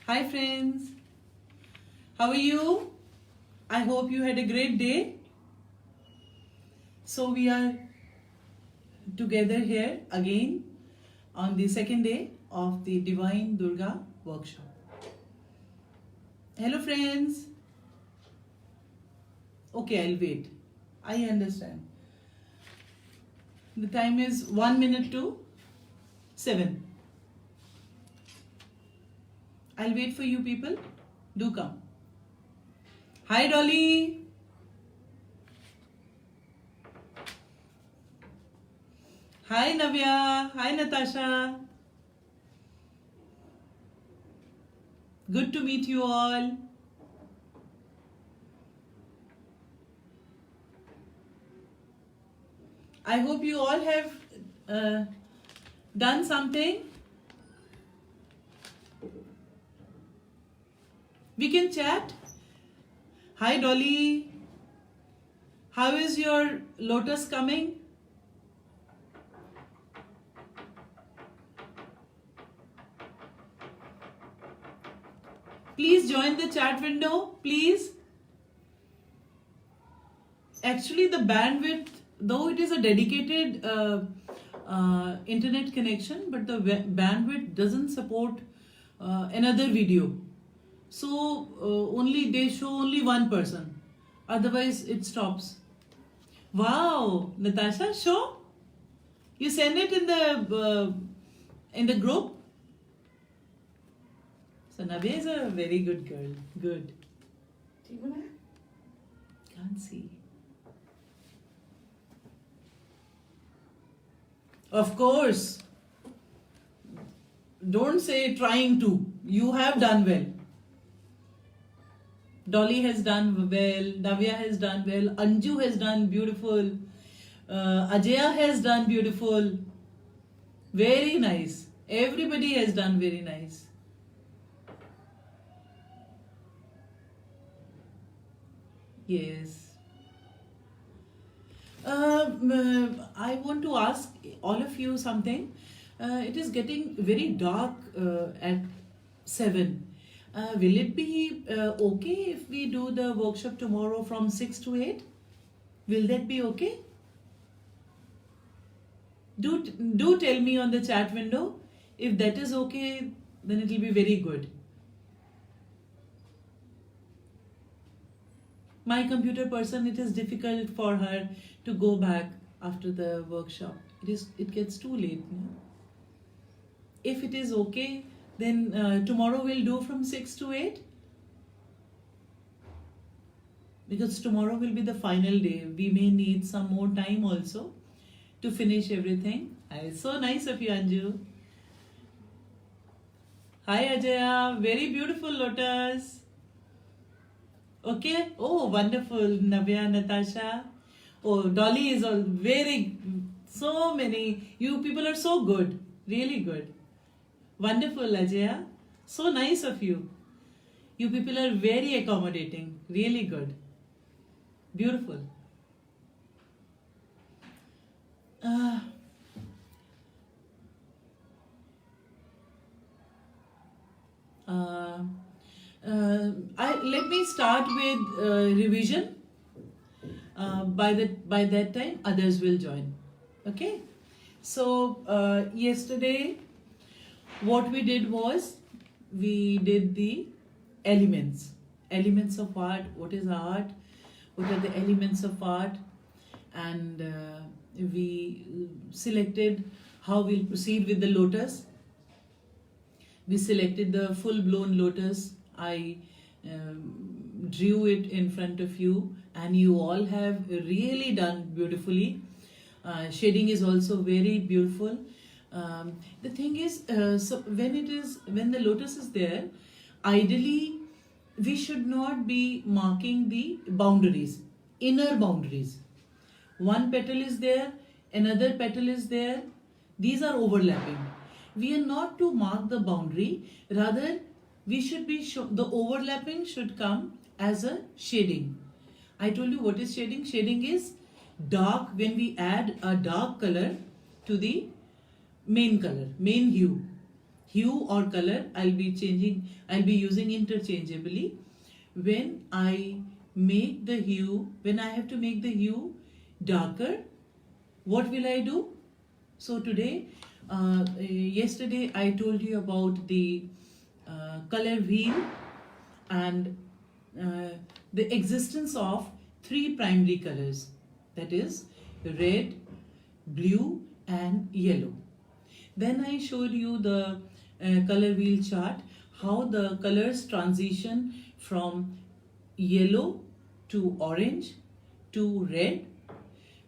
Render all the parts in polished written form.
Hi friends, how are you? I hope you had a great day. So we are together here again on the second day of the Divine Durga workshop. Hello friends. Okay, I'll wait. I understand. The time is 1 minute to 7. I'll wait for you people. Do come. Hi Dolly. Hi Navya. Hi Natasha. Good to meet you all. I hope you all have done something. We can chat. Hi Dolly. How is your lotus coming? Please join the chat window, please. Actually, the bandwidth, though it is a dedicated internet connection, but the bandwidth doesn't support another video. So they show only one person. Otherwise, it stops. Wow, Natasha, show. You send it in the group. So Navya is a very good girl. Good. Can't see. Of course. Don't say trying to. You have done well. Dolly has done well. Navya has done well. Anju has done beautiful. Ajaya has done beautiful. Very nice. Everybody has done very nice. Yes. I want to ask all of you something. It is getting very dark at 7. Will it be okay if we do the workshop tomorrow from 6 to 8? Will that be okay? Do tell me on the chat window. If that is okay, then it will be very good. My computer person, it is difficult for her to go back after the workshop. It gets too late. No? If it is okay, then tomorrow we'll do from 6 to 8. Because tomorrow will be the final day. We may need some more time also to finish everything. It's so nice of you, Anju. Hi Ajaya, very beautiful lotus. Okay. Oh, wonderful. Navya, Natasha. Oh, Dolly is all so many. You people are so good. Really good. Wonderful, Ajaya. So nice of you. You people are very accommodating. Really good. Beautiful. Let me start with revision. By that time, others will join. Okay. So yesterday, what we did was we did the elements of art. What is art? What are the elements of art? And we selected how we'll proceed with the lotus. We selected the full-blown lotus. I drew it in front of you, and you all have really done beautifully. Shading is also very beautiful. The thing is, so when the lotus is there, ideally we should not be marking the boundaries, inner boundaries. One petal is there, another petal is there. These are overlapping. We are not to mark the boundary. Rather, we should be the overlapping should come as a shading. I told you what is shading. Shading is dark when we add a dark color to the main color, main hue. hue or color I'll be using interchangeably. When I have to make the hue darker, what will I do? So today, yesterday I told you about the color wheel and the existence of three primary colors, that is red, blue and yellow. Then I showed you the color wheel chart, how the colors transition from yellow to orange to red,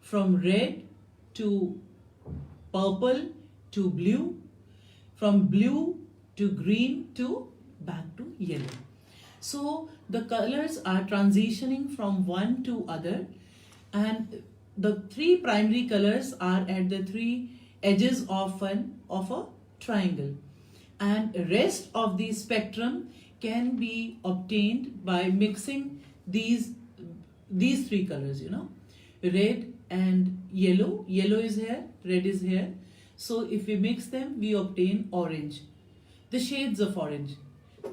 from red to purple to blue, from blue to green to back to yellow. So the colors are transitioning from one to other, and the three primary colors are at the three edges of a triangle, and rest of the spectrum can be obtained by mixing these three colors, red and yellow. Yellow is here, red is here. So if we mix them, we obtain orange. The shades of orange,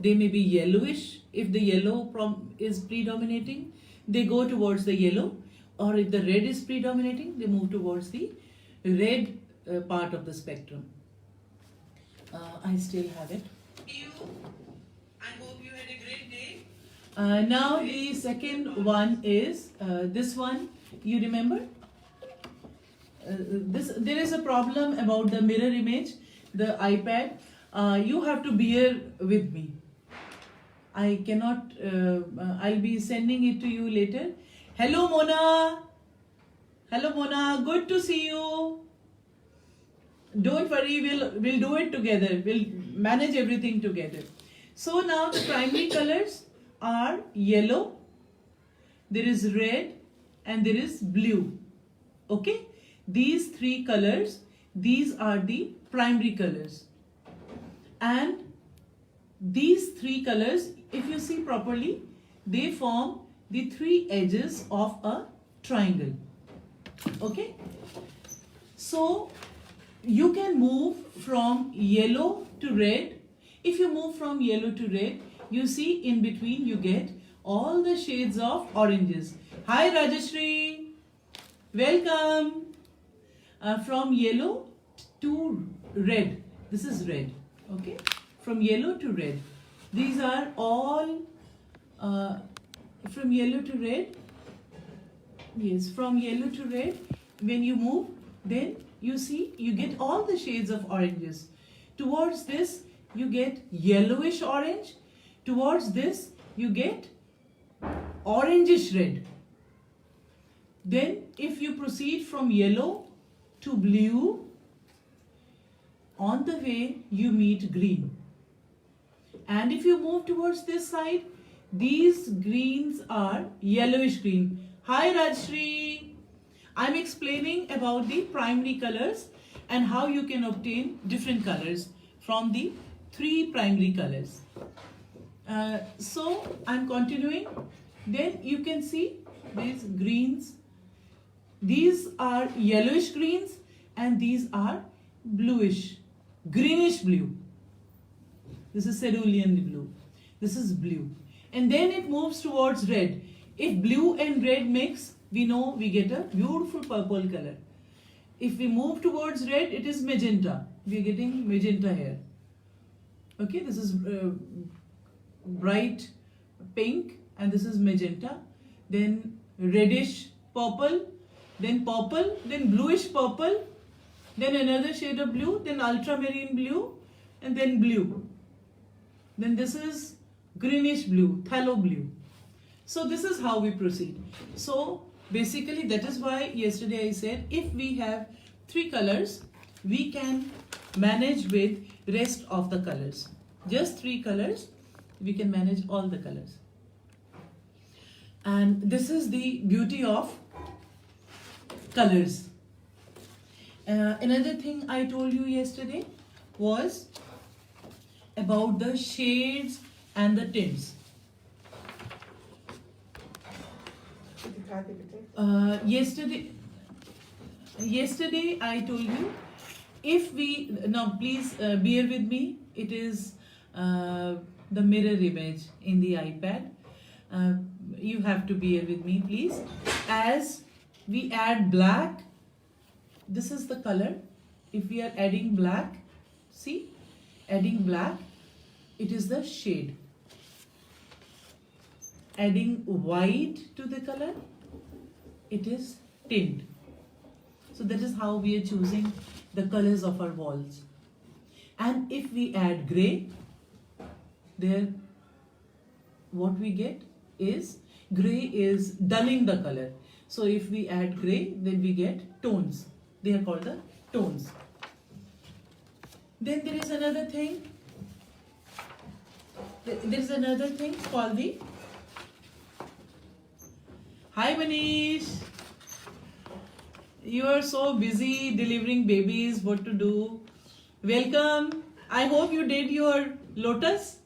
they may be yellowish. If the yellow is predominating, they go towards the yellow, or if the red is predominating, they move towards the red part of the spectrum. I still have it. I hope you had a great day. Now the second one is this one. You remember? There is a problem about the mirror image, the iPad. You have to bear with me. I cannot. I'll be sending it to you later. Hello, Mona. Hello, Mona. Good to see you. Don't worry. We'll do it together. We'll manage everything together. So now the primary colors are yellow. There is red and there is blue. Okay. These three colors, these are the primary colors. And these three colors, if you see properly, they form the three edges of a triangle. Okay? So, you can move from yellow to red. If you move from yellow to red, you see in between you get all the shades of oranges. Hi Rajashri, welcome. From yellow to red, this is red, okay? From yellow to red, these are all from yellow to red. Yes, from yellow to red, when you move, then you see you get all the shades of oranges. Towards this you get yellowish orange, towards this you get orangish red. Then if you proceed from yellow to blue, on the way you meet green. And if you move towards this side, these greens are yellowish green. Hi Rajshri, I'm explaining about the primary colors and how you can obtain different colors from the three primary colors. So I'm continuing. Then you can see these greens. These are yellowish greens and these are bluish, greenish blue. This is cerulean blue. This is blue. And then it moves towards red. If blue and red mix, we know we get a beautiful purple color. If we move towards red, it is magenta. We are getting magenta here. Okay, this is bright pink and this is magenta. Then reddish purple. Then purple, then bluish purple, then another shade of blue, then ultramarine blue, and then blue. Then this is greenish blue, phthalo blue. So this is how we proceed. So basically that is why yesterday I said if we have three colors, we can manage with rest of the colors. Just three colors, we can manage all the colors. And this is the beauty of colors. Another thing I told you yesterday was about the shades and the tints. Yesterday I told you if we, now please bear with me, it is the mirror image in the iPad. Uh, you have to bear with me, please. As we add black, this is the color. If we are adding black, see, adding black, it is the shade. Adding white to the color, it is tint. So that is how we are choosing the colors of our walls. And if we add gray, there what we get is gray is dulling the color. So if we add gray, then we get tones. They are called the tones. Then there is another thing. There is another thing called the. Hi Manish. You are so busy delivering babies. What to do? Welcome. I hope you did your lotus.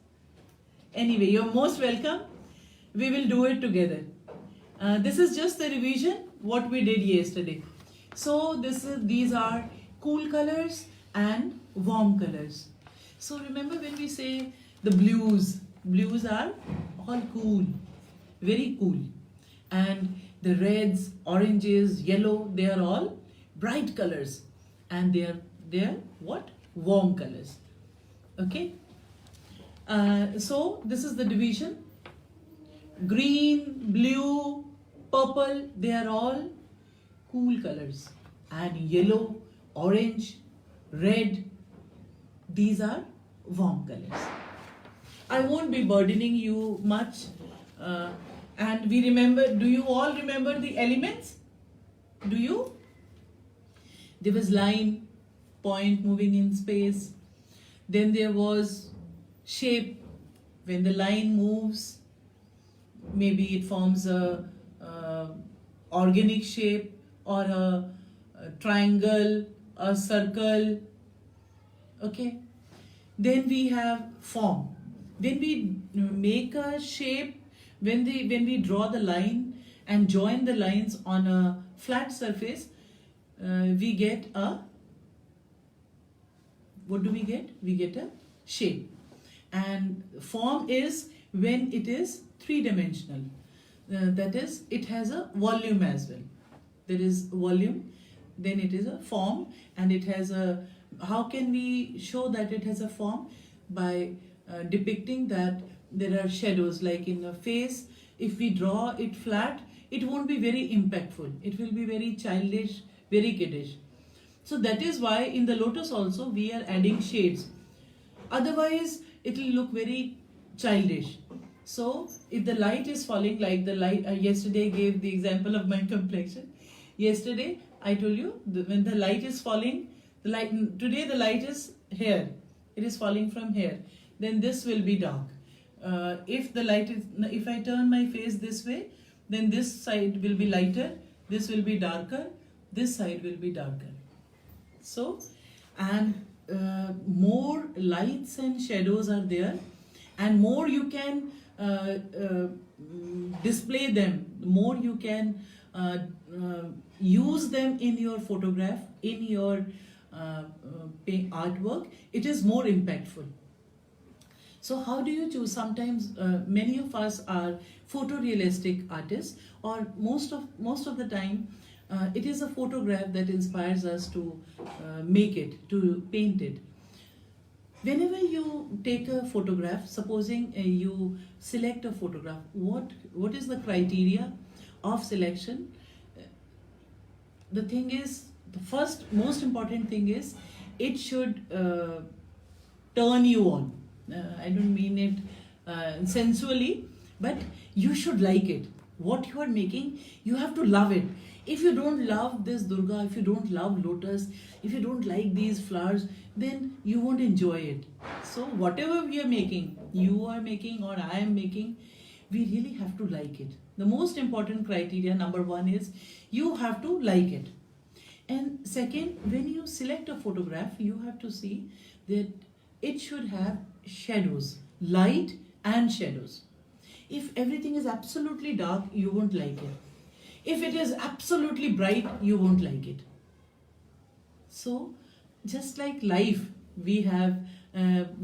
Anyway, you're most welcome. We will do it together. This is just the revision what we did yesterday. So these are cool colors and warm colors. So remember when we say the blues are all cool, very cool. And the reds, oranges, yellow, they are all bright colors. And they are what? Warm colors. Okay. So this is the division. Green, blue, purple, they are all cool colors. And yellow, orange, red, these are warm colors. I won't be burdening you much. And we remember, do you all remember the elements? Do you? There was line, point moving in space. Then there was shape. When the line moves, maybe it forms a organic shape or a triangle, a circle. Okay. Then we have form. When we make a shape, when we draw the line and join the lines on a flat surface, we get a, what do we get? We get a shape. And form is when it is three-dimensional. That is, it has a volume as well. There is volume, then it is a form, and it has a, how can we show that it has a form? By depicting that there are shadows, like in a face. If we draw it flat, it won't be very impactful. It will be very childish, very kiddish. So that is why in the lotus also we are adding shades. Otherwise, it will look very childish. So if the light is falling, like the light, yesterday gave the example of my complexion. Yesterday I told you when the light is falling, today the light is here. It is falling from here. Then this will be dark. If I turn my face this way, then this side will be lighter, this will be darker, this side will be darker. So, and more lights and shadows are there, and more you can display them, more you can use them in your photograph, in your artwork, it is more impactful. So how do you choose? Sometimes many of us are photorealistic artists, or most of the time it is a photograph that inspires us to make it, to paint it. Whenever you take a photograph, supposing you select a photograph, what is the criteria of selection? The thing is, the first most important thing is it should turn you on. I don't mean it sensually, but you should like it. What you are making, you have to love it. If you don't love this Durga, if you don't love lotus, if you don't like these flowers, then you won't enjoy it. So whatever we are making, you are making or I am making, we really have to like it. The most important criteria, number one, is you have to like it. And second, when you select a photograph, you have to see that it should have shadows, light and shadows. If everything is absolutely dark, you won't like it. If it is absolutely bright, you won't like it. So just like life, we have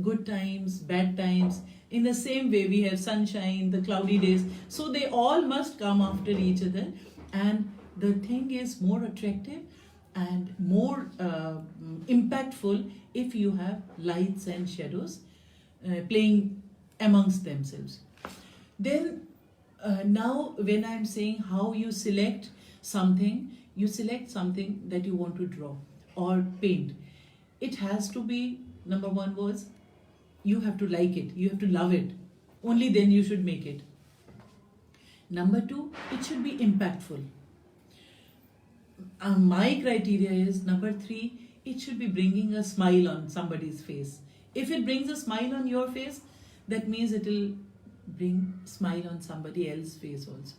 good times, bad times. In the same way, we have sunshine, the cloudy days. So they all must come after each other, and the thing is more attractive and more impactful if you have lights and shadows playing amongst themselves. Then now when I'm saying how you select something, you select something that you want to draw or paint. It has to be, number one was, you have to like it, you have to love it. Only then you should make it. Number two, it should be impactful. My criteria is number three, it should be bringing a smile on somebody's face. If it brings a smile on your face, that means it will bring smile on somebody else's face also.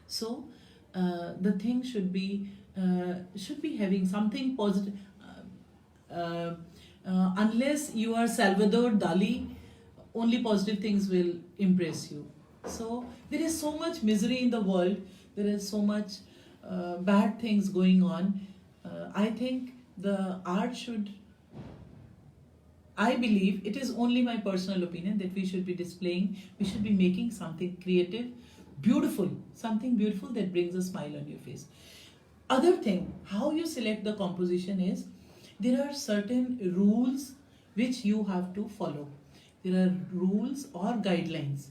So the thing should be having something positive. Unless you are Salvador Dali, only positive things will impress you. So there is so much misery in the world, there is so much bad things going on. I think the art should, I believe, it is only my personal opinion, that we should be displaying, we should be making something creative, beautiful, something beautiful that brings a smile on your face. Other thing, how you select the composition is, there are certain rules which you have to follow. There are rules or guidelines.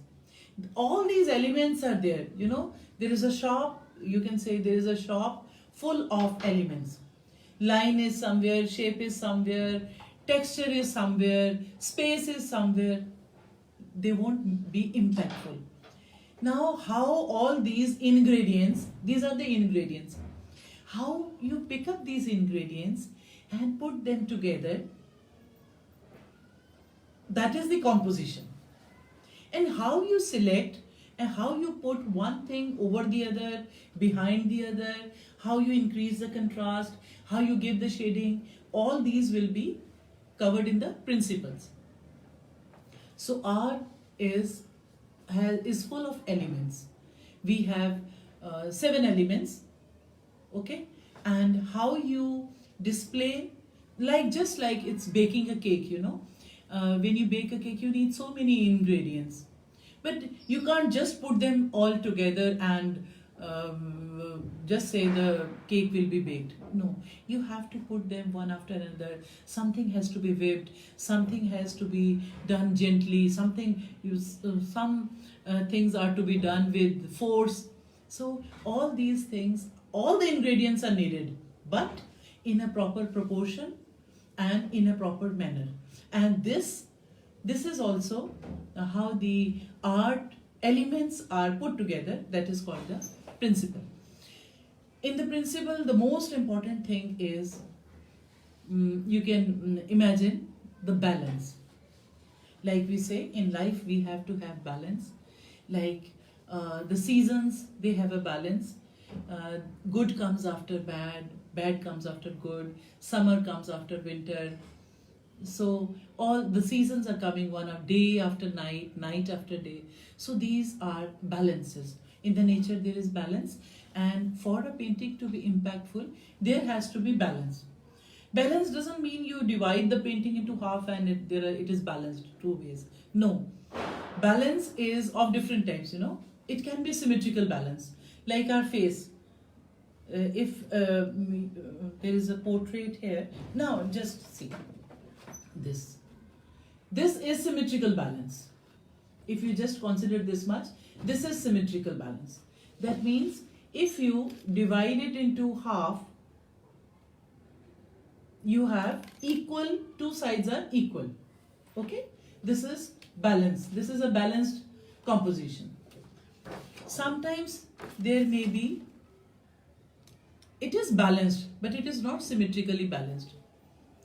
All these elements are there. You know, there is a shop, you can say there is a shop full of elements. Line is somewhere, shape is somewhere, texture is somewhere, space is somewhere. They won't be impactful. Now, how all these ingredients, these are the ingredients. How you pick up these ingredients and put them together, that is the composition. And how you select and how you put one thing over the other, behind the other, how you increase the contrast, how you give the shading, all these will be covered in the principles. So art is full of elements. We have 7 elements, okay? And how you display, like just like it's baking a cake, you know. When you bake a cake, you need so many ingredients. But you can't just put them all together and just say the cake will be baked. No, you have to put them one after another. Something has to be whipped, something has to be done gently, some things are to be done with force. So all these things, all the ingredients are needed, but in a proper proportion and in a proper manner. And this is also how the art elements are put together, that is called the principle. In the principle, the most important thing is, you can imagine the balance. Like we say, in life we have to have balance. Like the seasons, they have a balance. Good comes after bad, bad comes after good, summer comes after winter. So all the seasons are coming one of day after night, night after day. So these are balances. In the nature there is balance, and for a painting to be impactful, there has to be balance. Balance doesn't mean you divide the painting into half and it is balanced 2 ways. No. Balance is of different types, you know. It can be symmetrical balance, like our face. If there is a portrait here, now just see this. This is symmetrical balance. If you just consider this much, this is symmetrical balance. That means if you divide it into half, you have equal, 2 sides are equal. Okay? This is balance. This is a balanced composition. Sometimes there may be, it is balanced, but it is not symmetrically balanced.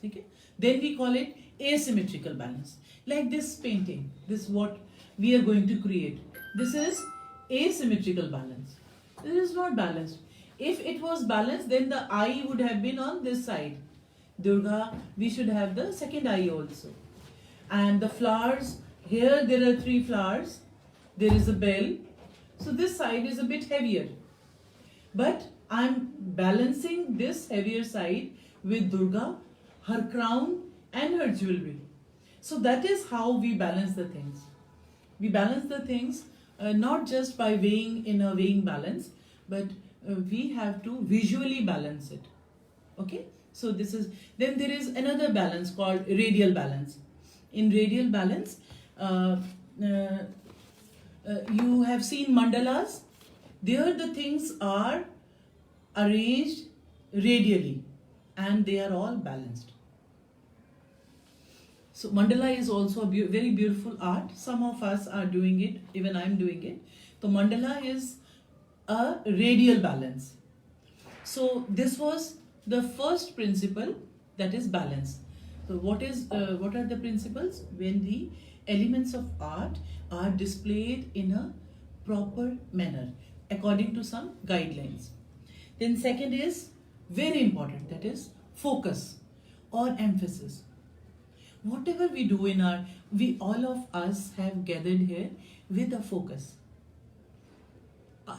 Okay? Then we call it asymmetrical balance. Like this painting, this is what we are going to create. This is asymmetrical balance. This is not balanced. If it was balanced, then the eye would have been on this side. Durga, we should have the second eye also. And the flowers, here there are 3 flowers. There is a bell. So this side is a bit heavier. But I'm balancing this heavier side with Durga. her crown and her jewelry. So that is how we balance the things. We balance the things not just by weighing in a weighing balance, but we have to visually balance it. Okay, so this is, then there is another balance called radial balance. In radial balance, you have seen mandalas. There the things are arranged radially and they are all balanced. So mandala is also a very beautiful art. Some of us are doing it, even I'm doing it. So mandala is a radial balance. So this was the first principle, that is balance. So what are the principles? When the elements of art are displayed in a proper manner according to some guidelines. Then second is very important, that is focus or emphasis. Whatever we do in all of us have gathered here with a focus.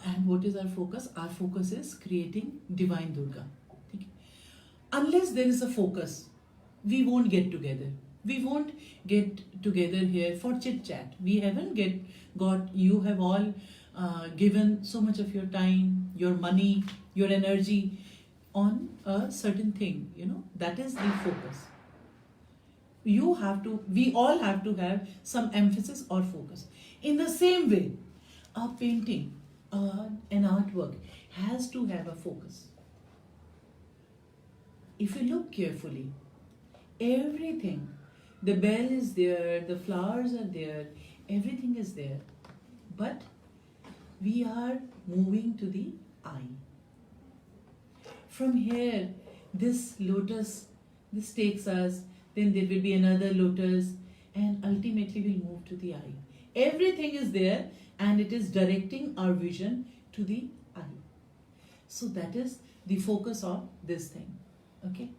And what is our focus? Our focus is creating Divine Durga. Okay? Unless there is a focus, we won't get together. We won't get together here for chit chat. We haven't you have all given so much of your time, your money, your energy on a certain thing, that is the focus. We all have to have some emphasis or focus. In the same way, a painting, an artwork has to have a focus. If you look carefully, everything, the bell is there, the flowers are there, everything is there, but we are moving to the eye. From here, this lotus, this takes us, then there will be another lotus, and ultimately we'll move to the eye. Everything is there and it is directing our vision to the eye. So that is the focus of this thing. Okay.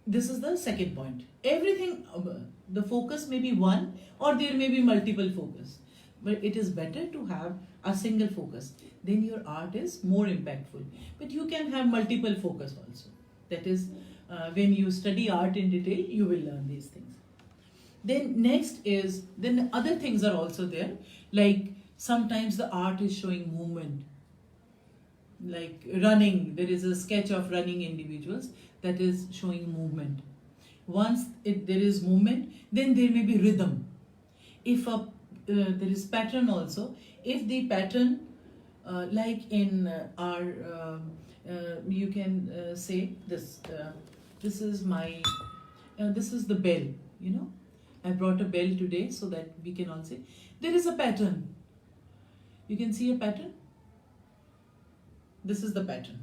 This is the second point. Everything, the focus may be one or there may be multiple focus, but it is better to have a single focus. Then your art is more impactful. But you can have multiple focus also. That is, when you study art in detail, you will learn these things. Then next is, then other things are also there. Like sometimes the art is showing movement. Like running, there is a sketch of running individuals that is showing movement. Once there is movement, then there may be rhythm. If there is pattern also, if the pattern, like in you can say this. This is the bell. I brought a bell today so that we can all say there is a pattern. You can see a pattern. This is the pattern.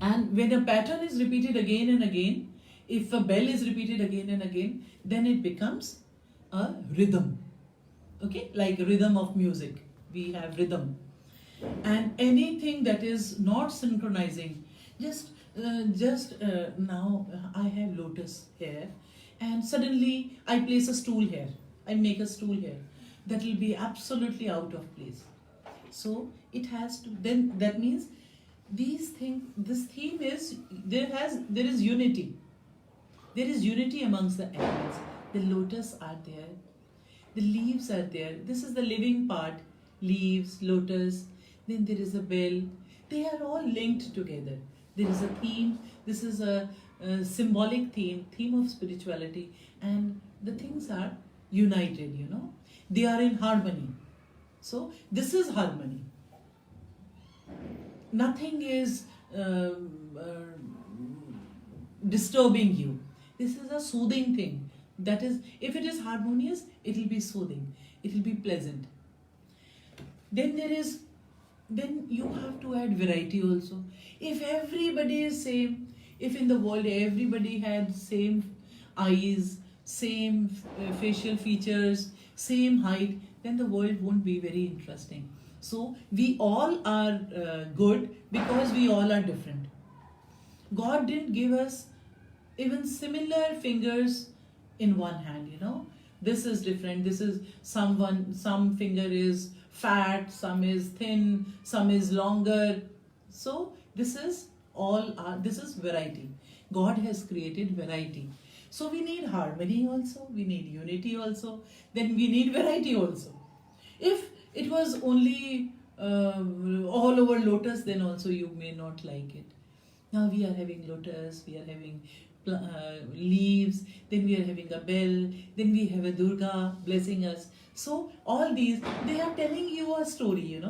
And when a pattern is repeated again and again, if a bell is repeated again and again, then it becomes a rhythm. Okay, like rhythm of music. We have rhythm. And anything that is not synchronizing, just now I have lotus here, and suddenly I place a stool here. I make a stool here. That will be absolutely out of place. So it has to. Then that means these things. This theme is there is unity. There is unity amongst the elements. The lotus are there. The leaves are there. This is the living part. Leaves, lotus. Then there is a bell. They are all linked together. There is a theme. This is a symbolic theme of spirituality, and the things are united. They are in harmony. So this is harmony. Nothing is disturbing you. This is a soothing thing. That is, if it is harmonious, it will be soothing. It will be pleasant. Then you have to add variety also. If everybody is same, if in the world everybody had same eyes, same facial features, same height, then the world won't be very interesting. So we all are good because we all are different. God didn't give us even similar fingers in one hand, This is different. This is some finger is fat, some is thin, some is longer. So this is this is variety. God has created variety. So we need harmony also, we need unity also, then we need variety also. If it was only all over lotus, then also you may not like it. Now we are having lotus, we are having leaves, then we are having a bell, then we have a Durga blessing us. So all these, they are telling you a story,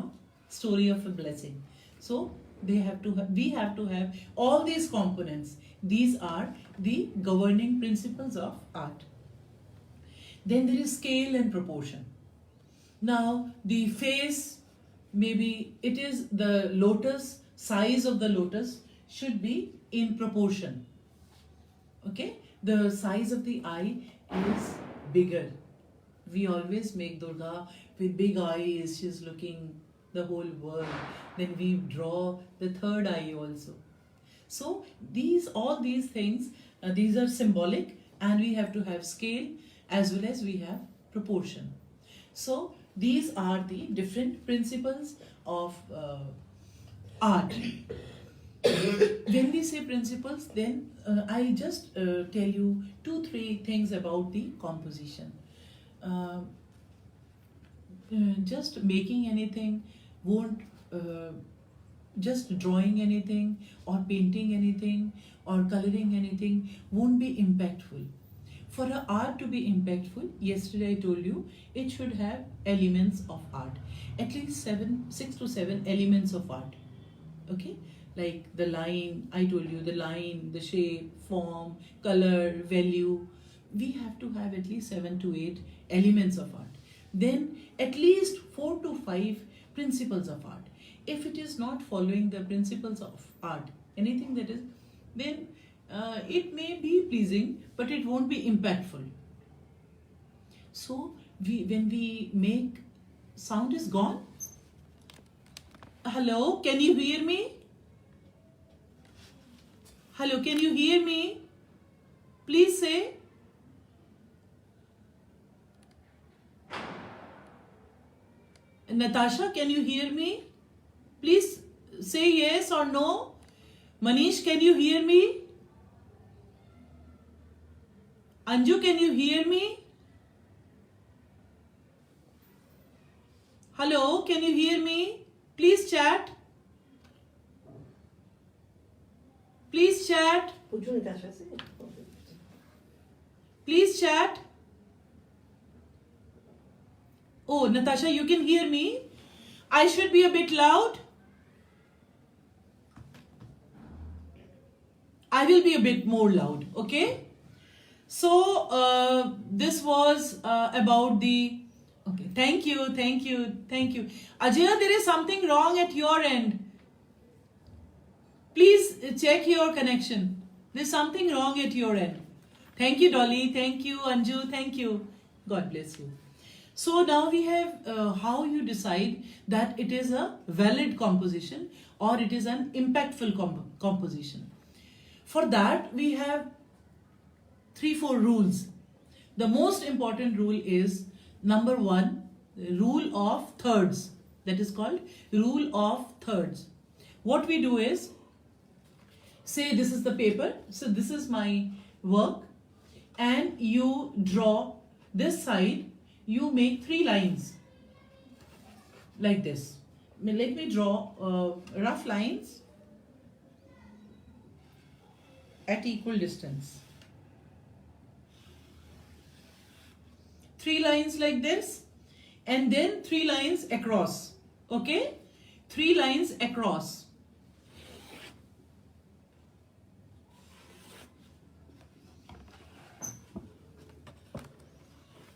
story of a blessing. So we have to have all these components. These are the governing principles of art. Then there is scale and proportion. Now the face, maybe it is the lotus, size of the lotus should be in proportion. Okay, the size of the eye is bigger. We always make Durga with big eyes, she's looking the whole world. Then we draw the third eye also. So all these things, these are symbolic, and we have to have scale as well as we have proportion. So these are the different principles of art. When we say principles, then I just tell you 2-3 things about the composition. Just making anything won't, just drawing anything or painting anything or coloring anything won't be impactful. For an art to be impactful, yesterday I told you, it should have elements of art. At least 6 to 7 elements of art. Okay? Like the line, I told you, the line, the shape, form, color, value. We have to have at least 7 to 8 elements of art. Then at least 4 to 5 principles of art. If it is not following the principles of art, anything that is, then it may be pleasing, but it won't be impactful. So when we make, sound is gone. Hello, can you hear me? Hello, can you hear me? Please say. Natasha, can you hear me? Please say yes or no. Manish, can you hear me? Anju, can you hear me? Hello, can you hear me? Please chat. Please chat. Please chat. Oh, Natasha, you can hear me? I should be a bit loud. I will be a bit more loud, okay? So, this was about the... Okay, thank you. Ajay, there is something wrong at your end. Please check your connection. There's something wrong at your end. Thank you, Dolly. Thank you, Anju. Thank you. God bless you. So now we have how you decide that it is a valid composition or it is an impactful composition. For that, we have 3-4 rules. The most important rule is number 1, rule of thirds. That is called rule of thirds. What we do is, say this is the paper, so this is my work, and you draw this side, you make 3 lines like this. Let me draw rough lines at equal distance. 3 lines like this, and then 3 lines across. Okay? 3 lines across.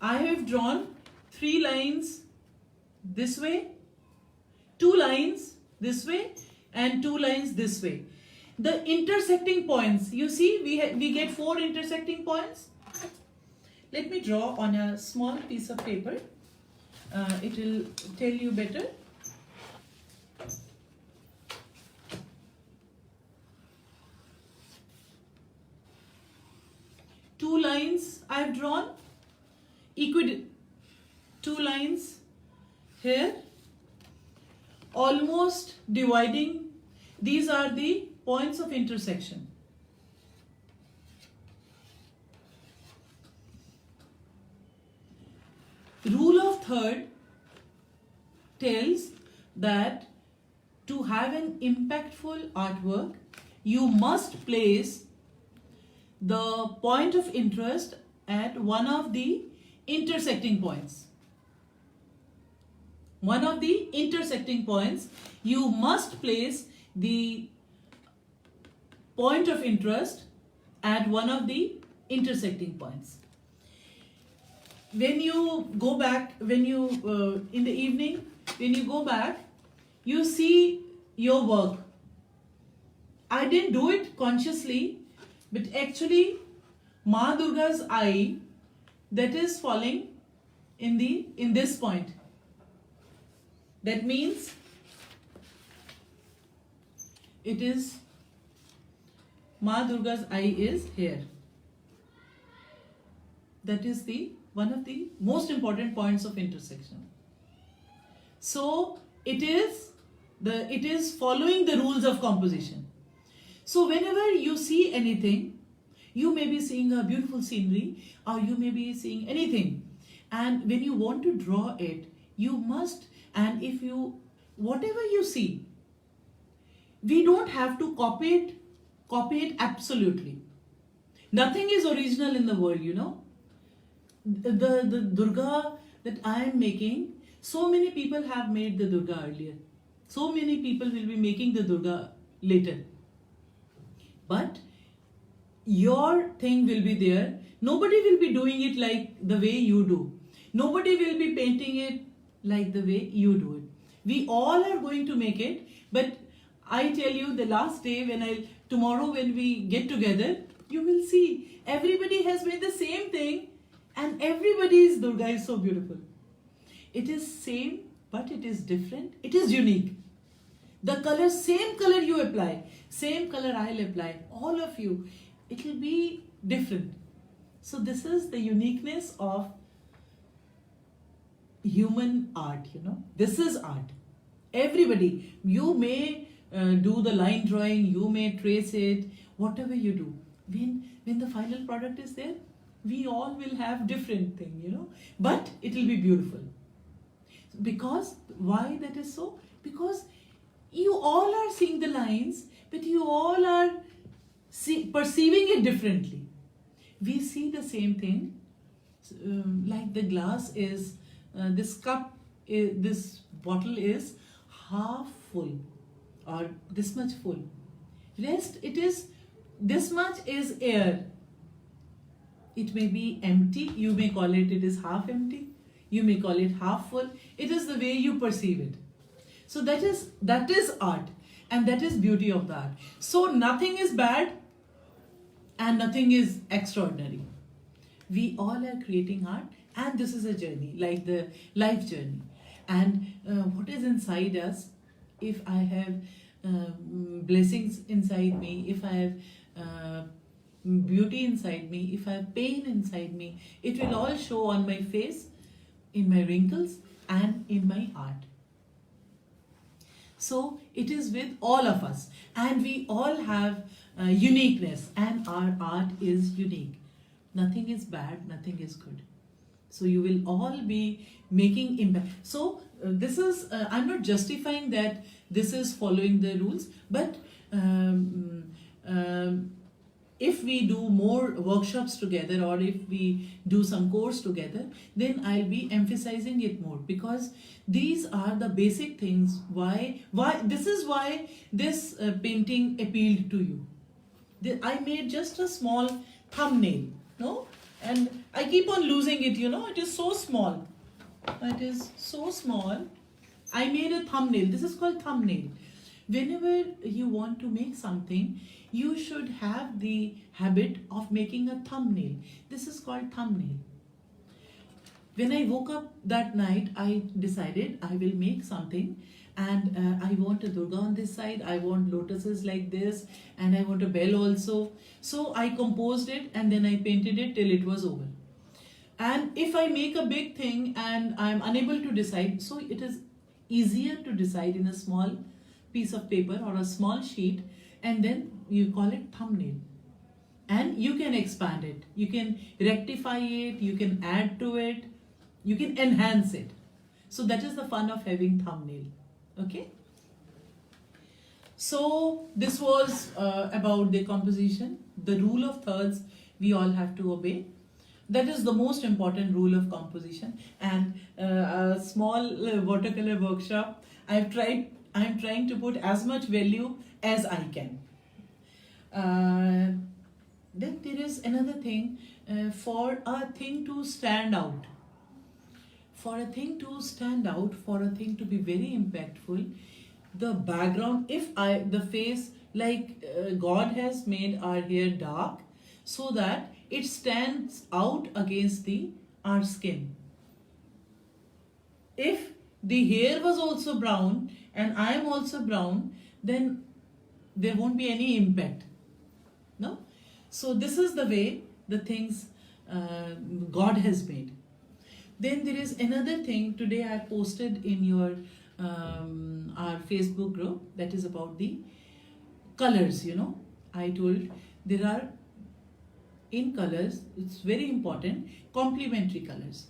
I have drawn 3 lines this way, 2 lines this way, and 2 lines this way. The intersecting points, you see, we get 4 intersecting points. Let me draw on a small piece of paper. It will tell you better. Two lines I have drawn. 2 lines here, almost dividing. These are the points of intersection. Rule of third tells that to have an impactful artwork, you must place the point of interest at one of the intersecting points. One of the intersecting points, you must place the point of interest at one of the intersecting points. When you go back, when you in the evening, when you go back, you see your work. I didn't do it consciously, but actually Ma Durga's eye that is falling in this point. That means it is Ma Durga's eye is here. That is the one of the most important points of intersection. So it is following the rules of composition. So whenever you see anything, you may be seeing a beautiful scenery or you may be seeing anything, and when you want to draw it, you must, and if you, whatever you see, we don't have to copy it absolutely. Nothing is original in the world, you know. The Durga that I am making, so many people have made the Durga earlier. So many people will be making the Durga later. But your thing will be there. Nobody will be doing it like the way you do. Nobody will be painting it like the way you do it. We all are going to make it, but I tell you, the last day tomorrow when we get together, you will see everybody has made the same thing and everybody's Durga is so beautiful. It is same, but it is different. It is unique. The color, same color you apply, same color I'll apply, all of you, it will be different. So this is the uniqueness of human art, you know. This is art. Everybody, you may do the line drawing, you may trace it, whatever you do. When the final product is there, we all will have different thing, you know, but it will be beautiful. Because, why that is so? Because you all are seeing the lines, but you all are perceiving it differently. We see the same thing, like the glass is, this cup, this bottle is half full or this much full. Rest, it is, this much is air. It may be empty, you may call it is half empty, you may call it half full. It is the way you perceive it. So that is art, and that is beauty of the art. So nothing is bad and nothing is extraordinary. We all are creating art, and this is a journey, like the life journey. And what is inside us, if I have blessings inside me, if I have beauty inside me, if I have pain inside me, it will all show on my face, in my wrinkles, and in my art. So it is with all of us, and we all have uniqueness, and our art is unique. Nothing is bad, nothing is good. So you will all be making impact. So this is, I'm not justifying that this is following the rules, but if we do more workshops together, or if we do some course together, then I'll be emphasizing it more, because these are the basic things. Why this is why this painting appealed to you. I made just a small thumbnail, no? And I keep on losing it, you know, it is so small. It is so small. I made a thumbnail. This is called thumbnail. Whenever you want to make something, you should have the habit of making a thumbnail. This is called thumbnail. When I woke up that night, I decided I will make something, and I want a Durga on this side, I want lotuses like this, and I want a bell also. So I composed it, and then I painted it till it was over. And if I make a big thing and I'm unable to decide, so it is easier to decide in a small piece of paper or a small sheet, and then you call it thumbnail. And you can expand it, you can rectify it, you can add to it, you can enhance it. So that is the fun of having thumbnail. Okay. So this was about the composition. The rule of thirds we all have to obey. That is the most important rule of composition. And a small watercolor workshop, I'm trying to put as much value as I can. Then there is another thing, for a thing to stand out. For a thing to stand out, for a thing to be very impactful, the background, the face, like God has made our hair dark so that it stands out against our skin. If the hair was also brown and I am also brown, then there won't be any impact. No? So this is the way the things God has made. Then there is another thing. Today I posted in your our Facebook group, that is about the colors. I told there are, in colors, it's very important, complementary colors.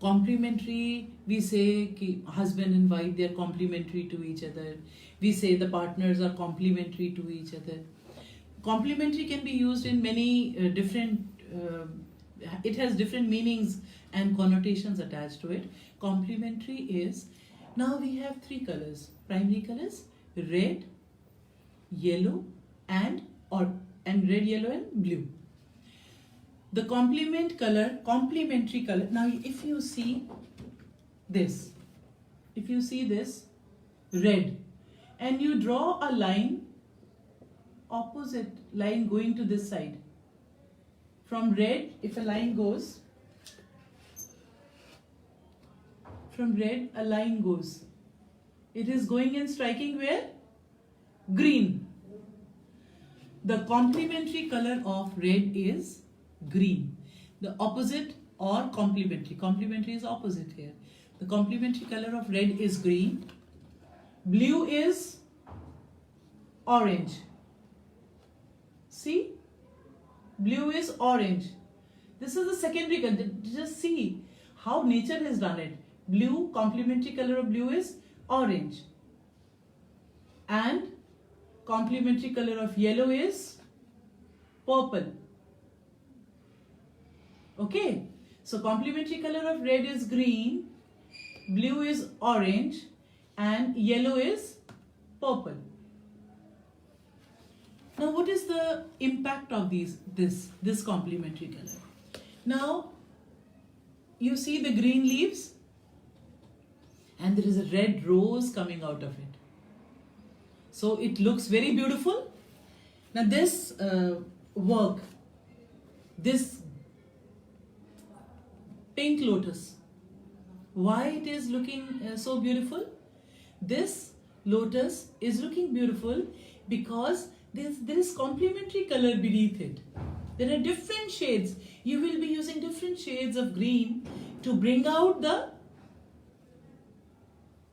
Complementary, we say ki husband and wife, they are complementary to each other. We say the partners are complementary to each other. Complementary can be used in many different, it has different meanings and connotations attached to it. Complementary is, now we have three colors, primary colors, red, yellow and red, yellow and blue. The complementary color, now if you see this, red, and you draw a line, opposite line going to this side. From red, if a line goes, from red a line goes. It is going and striking where? Green. The complementary color of red is green. The opposite or complementary. Complementary is opposite here. The complementary color of red is green. Blue is orange. See? Blue is orange. This is the secondary color. Just see how nature has done it. Blue, complementary color of blue is orange. And complementary color of yellow is purple. Okay. So complementary color of red is green, blue is orange, and yellow is purple. Now what is the impact of this complementary color? Now you see the green leaves and there is a red rose coming out of it. So it looks very beautiful. Now this work, this pink lotus, why it is looking so beautiful? This lotus is looking beautiful because there is complementary color beneath it. There are different shades. You will be using different shades of green to bring out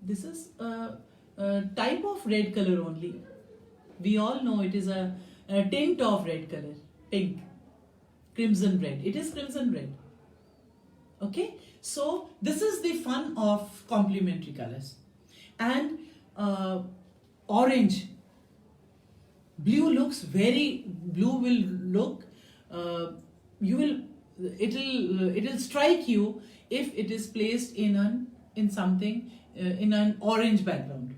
this is a type of red color only. We all know it is a tint of red color, pink, crimson red. It is crimson red. Okay, so this is the fun of complementary colors. And orange, blue will look, it'll strike you if it is placed in an orange background.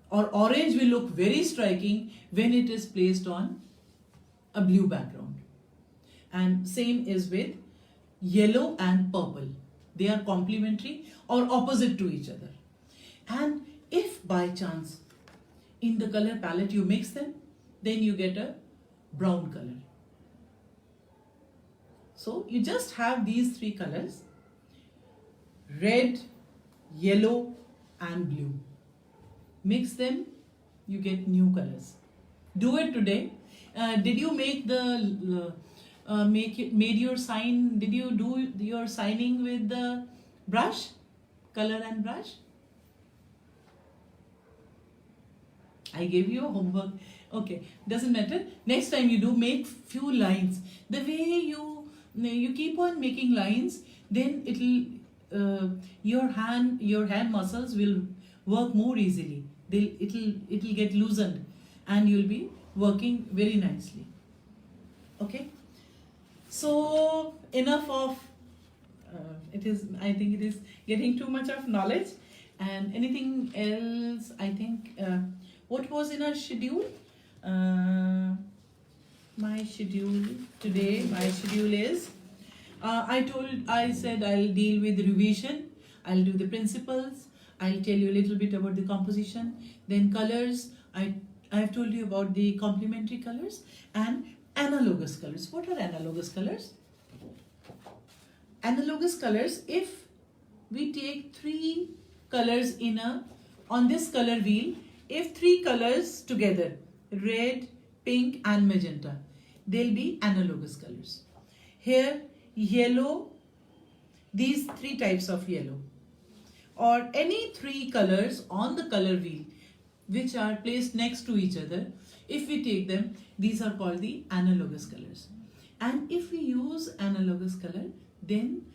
Or orange will look very striking when it is placed on a blue background. And same is with yellow and purple. They are complementary or opposite to each other. And if by chance in the color palette you mix them, then you get a brown color. So you just have these three colors, red, yellow and blue. Mix them, you get new colors. Do it today. Did you make made your sign? Did you do your signing with the brush, color and brush? I gave you a homework. Okay, doesn't matter. Next time you do, make few lines. The way you keep on making lines, then your hand muscles will work more easily. It'll get loosened, and you'll be working very nicely. Okay. So enough of it is. I think it is getting too much of knowledge. And anything else? I think what was in our schedule? My schedule today. My schedule is. I said I'll deal with revision. I'll do the principles. I'll tell you a little bit about the composition. Then colors. I've told you about the complementary colors and analogous colors. What are analogous colors? Analogous colors, if we take 3 colors on this color wheel, if 3 colors together, red, pink and magenta, they'll be analogous colors. Here, yellow, these 3 types of yellow, or any 3 colors on the color wheel which are placed next to each other, if we take them, these are called the analogous colors. And if we use analogous color, then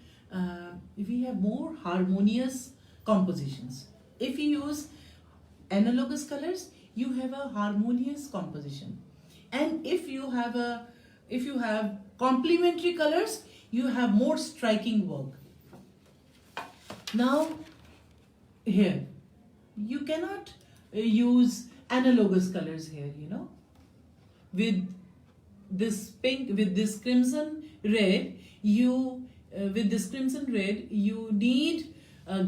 we have more harmonious compositions. If you use analogous colors, you have a harmonious composition. And if you have complementary colors, you have more striking work. Now, here, you cannot use analogous colors here, with this pink, with this crimson red, you need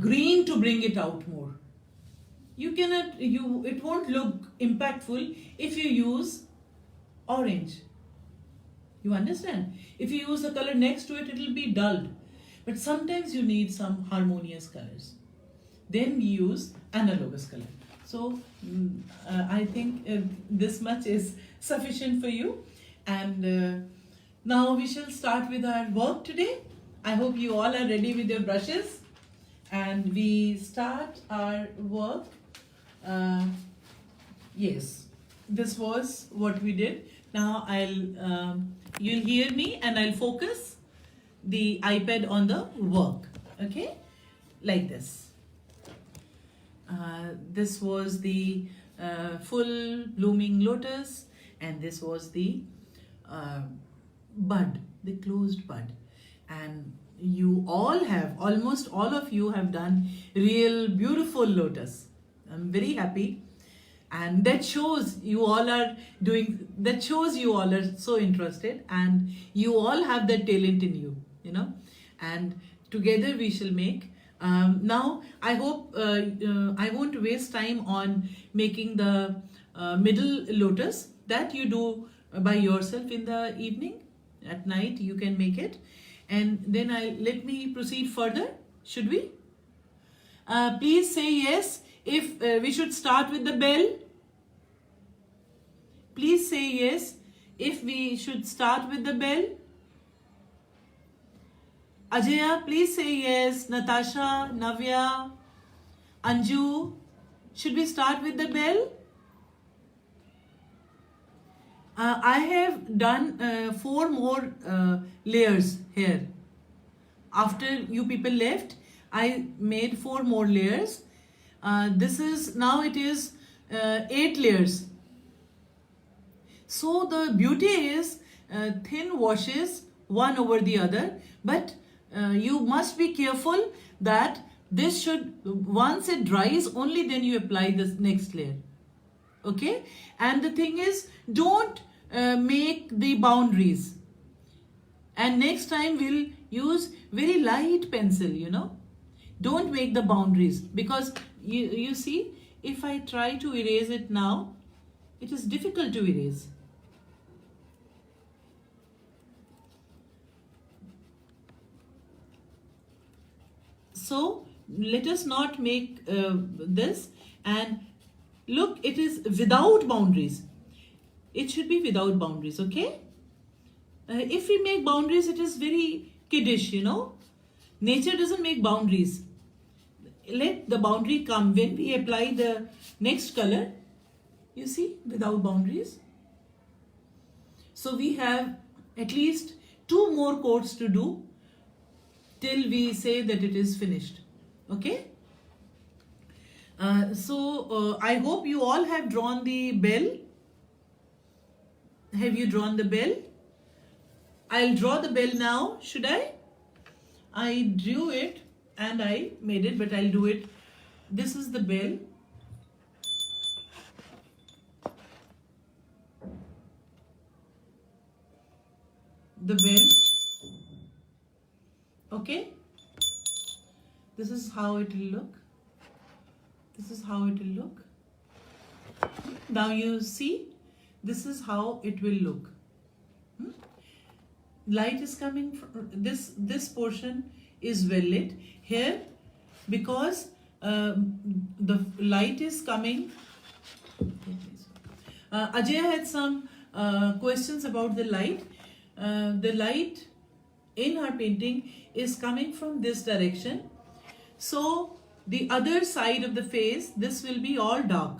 green to bring it out more. It won't look impactful if you use orange. You understand? If you use the color next to it, it will be dulled. But sometimes you need some harmonious colors. Then we use analogous color. So I think this much is sufficient for you. And now we shall start with our work today. I hope you all are ready with your brushes. And we start our work. Yes, this was what we did. Now you'll hear me and I'll focus the iPad on the work. Okay, like this. This was the full blooming lotus, and this was the bud, the closed bud. And you all have, almost all of you have done real beautiful lotus. I'm very happy. And that shows you all are so interested, and you all have that talent in you, and together we shall make. Now, I hope I won't waste time on making the middle lotus. That you do by yourself in the evening. At night you can make it. And then let me proceed further. Should we? Please say yes if we should start with the bell. Please say yes if we should start with the bell. Ajaya, please say yes. Natasha, Navya, Anju, should we start with the bell? I have done 4 more layers here. After you people left, I made 4 more layers. Now it is 8 layers. So the beauty is thin washes one over the other, but you must be careful that this should, once it dries, only then you apply this next layer. Okay? And the thing is, don't make the boundaries. And next time we'll use very light pencil, Don't make the boundaries, because you see, if I try to erase it now, it is difficult to erase. So let us not make this. And look, it is without boundaries. It should be without boundaries, okay? If we make boundaries, it is very kiddish, Nature doesn't make boundaries. Let the boundary come when we apply the next color. You see, without boundaries. So we have at least 2 more coats to do till we say that it is finished. Okay. I hope you all have drawn the bell. Have you drawn the bell? I'll draw the bell now. Should I? I drew it and I made it, but I'll do it. This is the bell. The bell. Okay. This is how it will look. This is how it will look. Now you see, this is how it will look. Light is coming from this portion is well lit here because the light is coming. Ajay had some questions about the light. The light in her painting is coming from this direction. So the other side of the face, this will be all dark.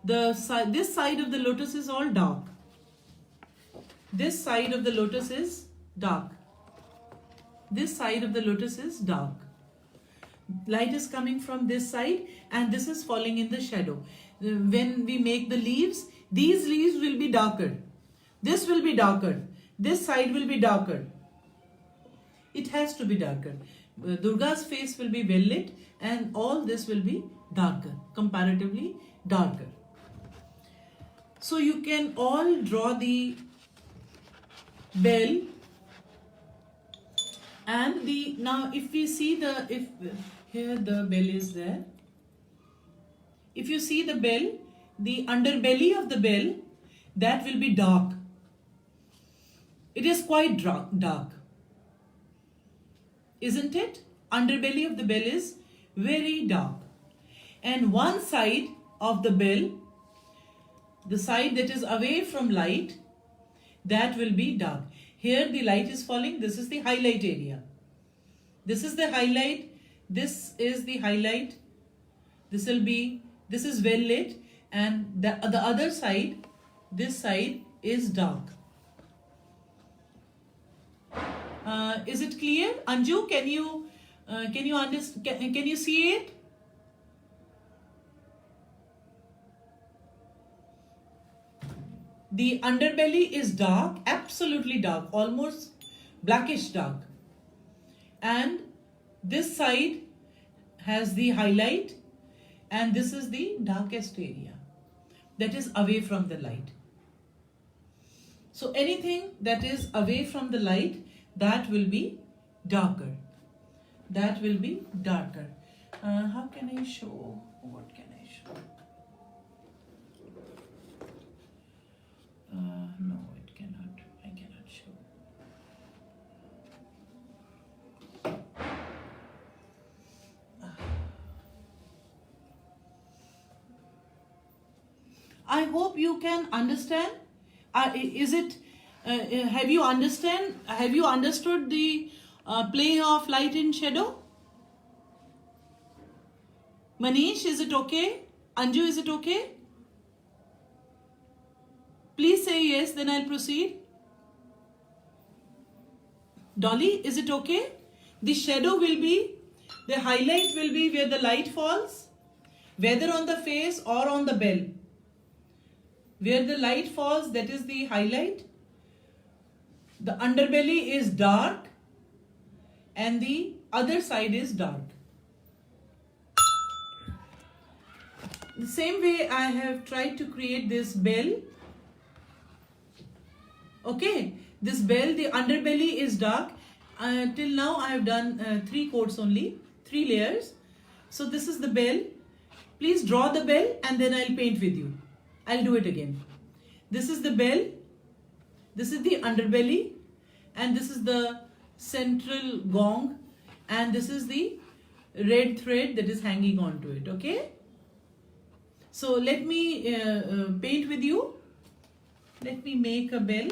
This side of the lotus is all dark. This side of the lotus is dark. This side of the lotus is dark. Light is coming from this side and this is falling in the shadow. When we make the leaves, these leaves will be darker. This will be darker. This side will be darker. It has to be darker. Durga's face will be well lit and all this will be darker, comparatively darker. So you can all draw the bell and now if we see here the bell is there. If you see the bell, the underbelly of the bell, that will be dark. It is quite dark. Isn't it? Underbelly of the bell is very dark. And one side of the bell, the side that is away from light, that will be dark. Here the light is falling. This is the highlight area. This is the highlight. This is the highlight. This is well lit. And the other side, this side is dark. Is it clear? Anju, can you understand? Can you see it? The underbelly is dark, absolutely dark, almost blackish dark. And this side has the highlight and this is the darkest area that is away from the light. So anything that is away from the light, that will be darker. That will be darker. How can I show? What can I show? No, it cannot. I cannot show. I hope you can understand. Is it? Have you understood the play of light and shadow? Manish, is it okay? Anju, is it okay? Please say yes, then I'll proceed. Dolly, is it okay? The shadow will be, the highlight will be where the light falls, whether on the face or on the bell. Where the light falls, that is the highlight. The underbelly is dark and the other side is dark. The same way I have tried to create this bell. Okay, this bell, the underbelly is dark. Till now I have done 3 coats only, 3 layers. So this is the bell. Please draw the bell and then I'll paint with you. I'll do it again. This is the bell. This is the underbelly. And this is the central gong. And this is the red thread that is hanging on to it. Okay? So let me paint with you. Let me make a bell.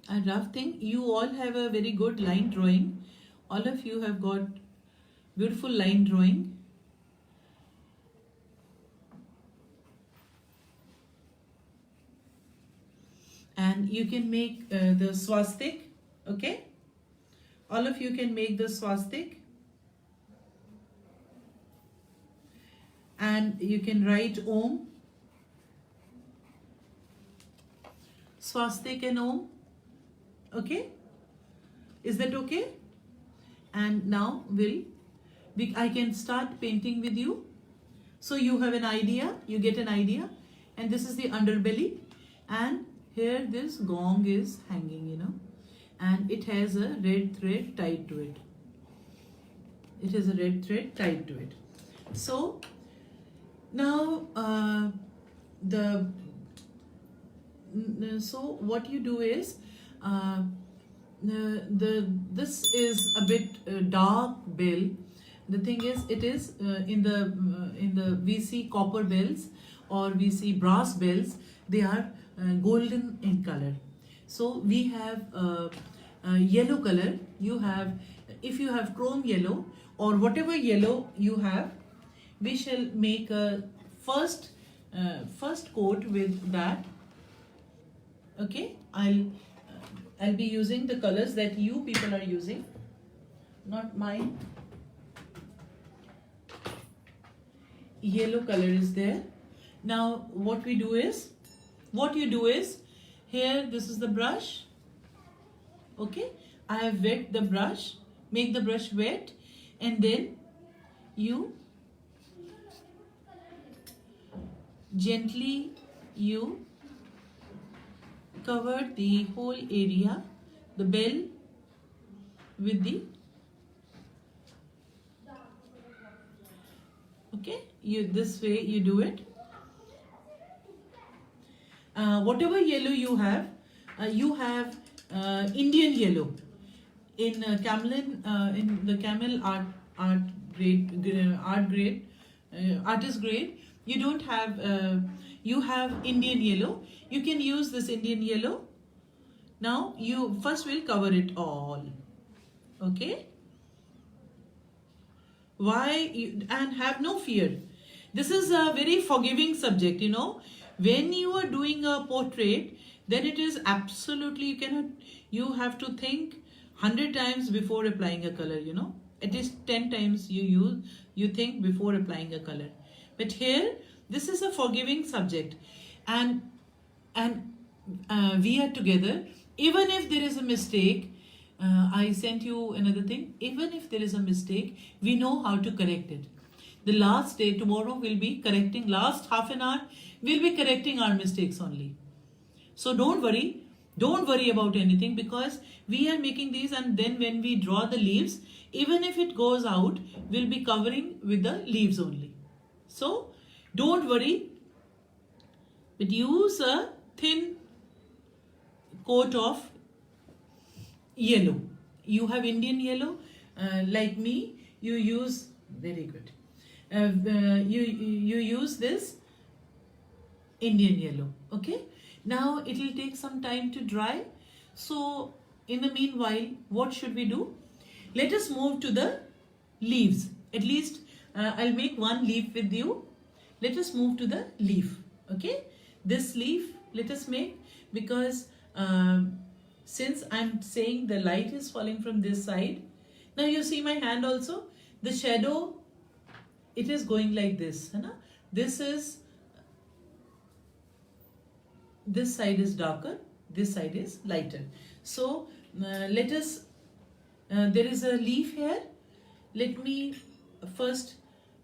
a rough thing. You all have a very good line drawing. All of you have got beautiful line drawing. And you can make the swastik, okay? All of you can make the swastik. And you can write Om. Swastik and Om. Okay? Is that okay? And now I can start painting with you. So you have an idea, you get an idea. And this is the underbelly. And here this gong is hanging, you know. And it has a red thread tied to it. It has a red thread tied to it. So now so what you do is this is a bit dark bell. The thing is, it is in the we see copper bells or we see brass bells. They are golden in color. So we have yellow color. You have, if you have chrome yellow or whatever yellow you have, we shall make a first coat with that. Okay, I'll be using the colors that you people are using, not mine. Yellow color is there. Now what you do is here, this is the brush. Okay, I have wet the brush. Make the brush wet, and then you gently cover the whole area, the bell, with the, okay, this way you do it. Whatever yellow you have Indian yellow in in the camel artist grade. You don't have you have Indian yellow. You can use this Indian yellow. Now you first will cover it all. Okay, and have no fear. This is a very forgiving subject, you know. When you are doing a portrait, then it is absolutely, you have to think 100 times before applying a color, you know. At least 10 times you think before applying a color. But here, this is a forgiving subject, and we are together. Even if there is a mistake, I sent you another thing. Even if there is a mistake, we know how to correct it. The last day, tomorrow, we'll be correcting, last half an hour, we'll be correcting our mistakes only. So don't worry about anything, because we are making these, and then when we draw the leaves, even if it goes out, we'll be covering with the leaves only. So don't worry, but use a thin coat of yellow. You have Indian yellow, like me, you use, very good. You use this Indian yellow. Okay, now it will take some time to dry. So in the meanwhile, what should we do? Let us move to the leaves. At least I'll make one leaf with you. Let us move to the leaf. Okay, this leaf let us make, because since I'm saying the light is falling from this side, now you see my hand also, the shadow, it is going like this, है ना? This side is darker, this side is lighter. So let us, there is a leaf here. Let me first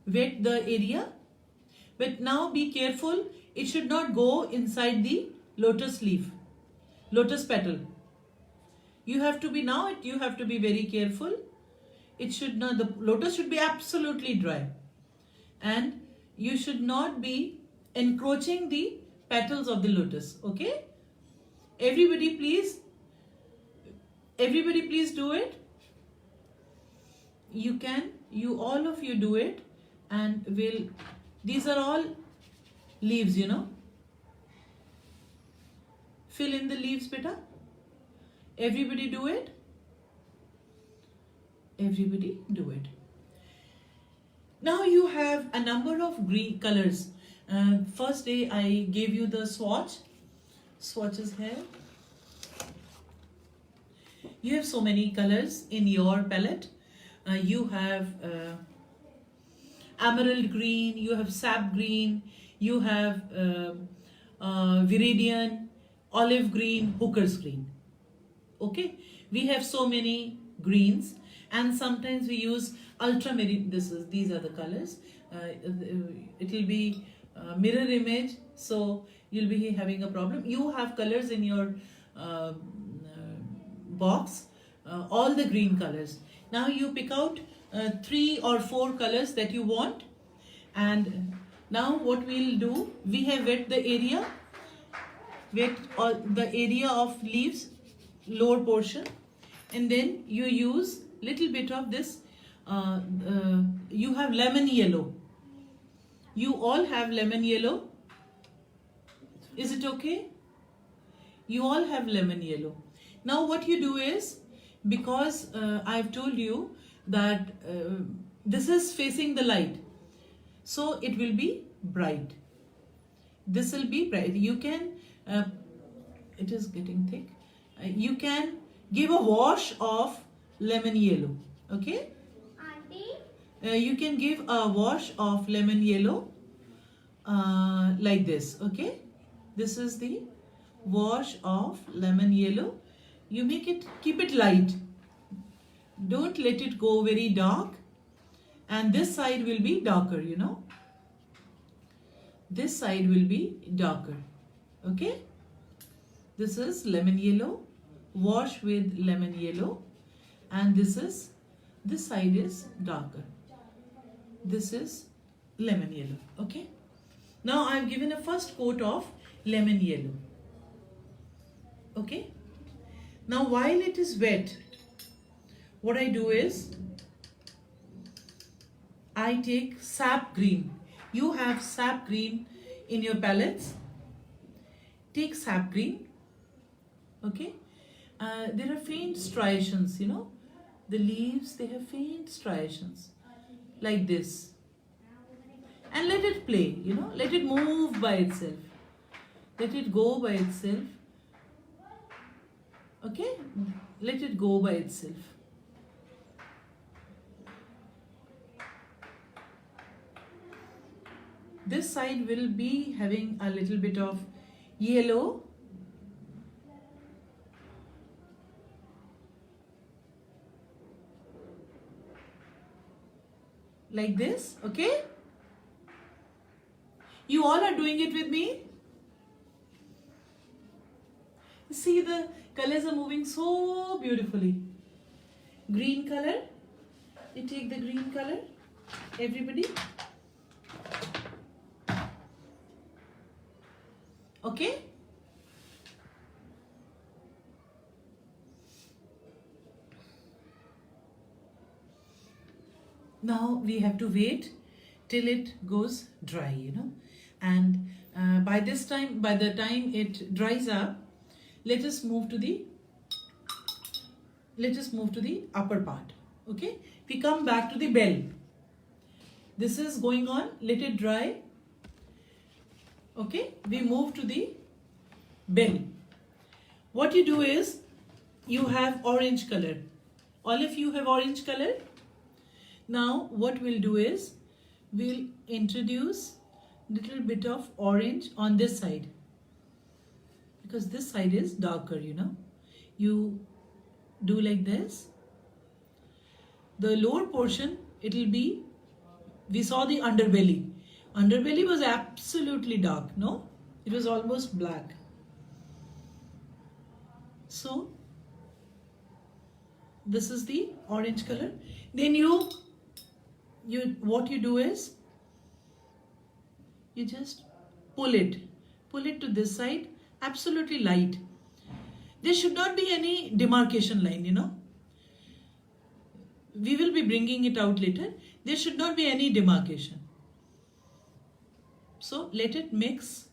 wet the area, but now be careful, it should not go inside the lotus leaf, lotus petal. You have to be very careful. It should not, the lotus should be absolutely dry, and you should not be encroaching the petals of the lotus. Okay, everybody please do it. All of you do it, and these are all leaves, you know. Fill in the leaves, beta. Everybody do it? Everybody do it. Now you have a number of green colors. First day I gave you the swatch. Swatch is here. You have so many colors in your palette. You have emerald green, you have sap green, you have viridian, olive green, hooker's green. Okay, we have so many greens, and sometimes we use ultramarine. These are the colors. It will be mirror image, so you'll be having a problem. You have colors in your box, all the green colors. Now you pick out 3 or 4 colors that you want, and now what we'll do, we have wet the area, wet all the area of leaves, lower portion, and then you use little bit of this. You have lemon yellow. You all have lemon yellow. Is it okay? You all have lemon yellow. Now what you do is, because I've told you that this is facing the light, so it will be bright. This will be bright. You can, it is getting thick. You can give a wash of lemon yellow. Okay? Auntie? You can give a wash of lemon yellow like this. Okay? This is the wash of lemon yellow. You make it, keep it light. Don't let it go very dark. And this side will be darker, you know. This side will be darker. Okay? This is lemon yellow. Wash with lemon yellow. And this side is darker. This is lemon yellow. Okay? Now I have given a first coat of lemon yellow. Okay? Now while it is wet, what I do is, I take sap green. You have sap green in your palettes. Take sap green. Okay? There are faint striations, you know. The leaves, they have faint striations. Like this. And let it play, you know. Let it move by itself. Let it go by itself. Okay? Let it go by itself. This side will be having a little bit of yellow. Like this, okay? You all are doing it with me? See, the colors are moving so beautifully. Green color. You take the green color. Everybody. Okay? Now we have to wait till it goes dry, you know. And by the time it dries up, let us move to the upper part. Okay? We come back to the bell. This is going on, let it dry. Okay? We move to the bell. What you do is, you have orange color. All of you have orange color. Now what we'll do is, we'll introduce little bit of orange on this side, because this side is darker, you know. You do like this. The lower portion, it will be, we saw the underbelly. Underbelly was absolutely dark, no? It was almost black. So this is the orange color. Then what you do is, you just pull it to this side, absolutely light. There should not be any demarcation line, you know. We will be bringing it out later. There should not be any demarcation. So let it mix.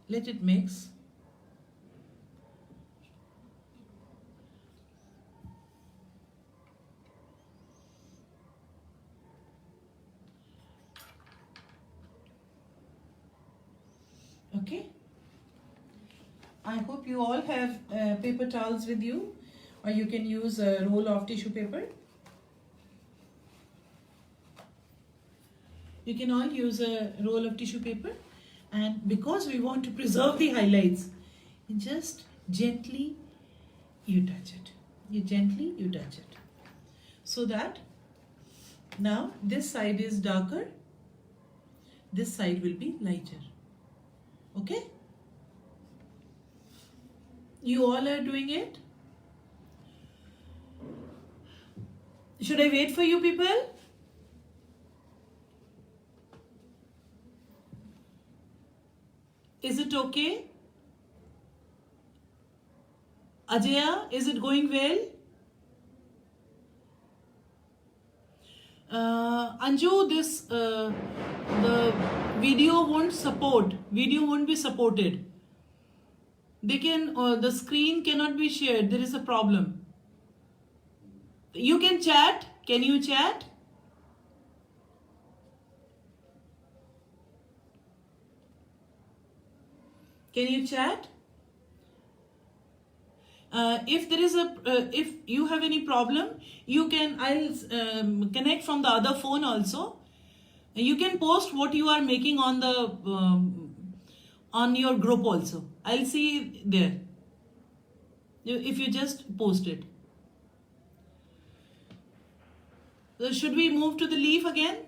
Let it mix. Okay. I hope you all have paper towels with you, or you can use a roll of tissue paper. You can all use a roll of tissue paper, and because we want to preserve the highlights, just gently you touch it. You touch it, so that now this side is darker, this side will be lighter. Okay? You all are doing it? Should I wait for you people? Is it okay? Ajaya, is it going well? Anju, the video won't support. Video won't be supported. They can, the screen cannot be shared. There is a problem. You can chat. Can you chat? Can you chat? If there is if you have any problem, you can, I'll connect from the other phone also. You can post what you are making on the, on your group also. I'll see there. If you just post it. So should we move to the leaf again?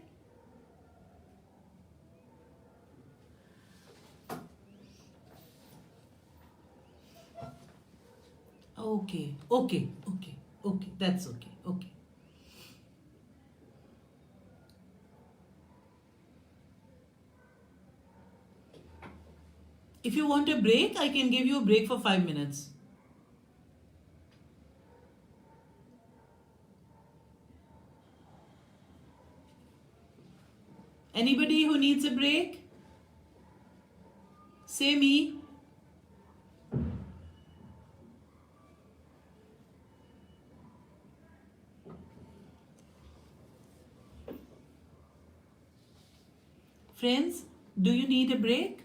Okay, that's okay, okay. If you want a break, I can give you a break for 5 minutes. Anybody who needs a break? Say me. Friends, do you need a break?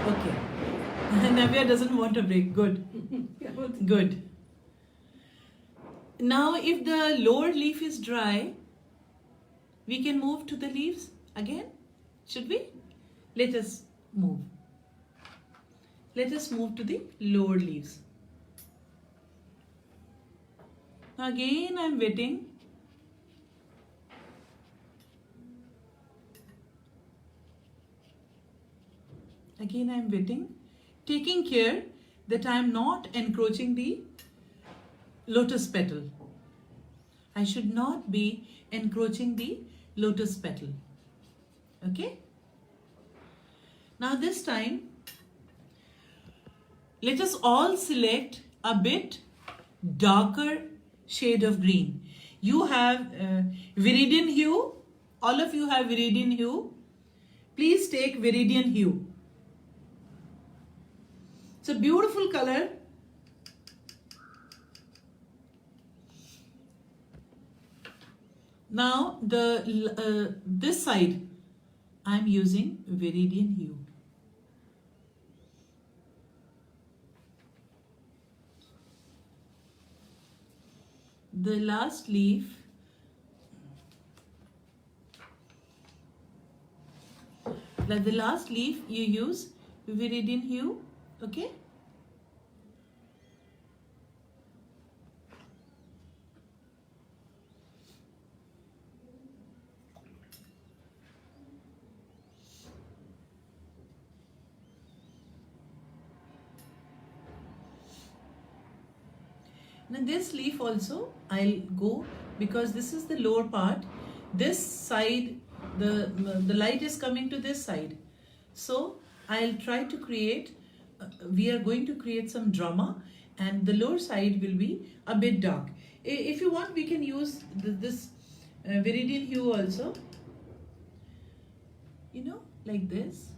Okay. Navya doesn't want a break. Good. Good. Now, if the lower leaf is dry, we can move to the leaves again. Should we? Let us move. Let us move to the lower leaves. Again, I'm waiting. Again, I'm waiting, taking care that I'm not encroaching the lotus petal. I should not be encroaching the lotus petal. Okay? Now this time, let us all select a bit darker shade of green. You have viridian hue. All of you have viridian hue. Please take viridian hue. It's a beautiful color. Now this side I'm using viridian hue. The last leaf you use viridian hue, okay? Now this leaf also I'll go, because this is the lower part. This side, the light is coming to this side. So I'll try to create, we are going to create some drama, and the lower side will be a bit dark. If you want, we can use this viridian hue also. you know, like this.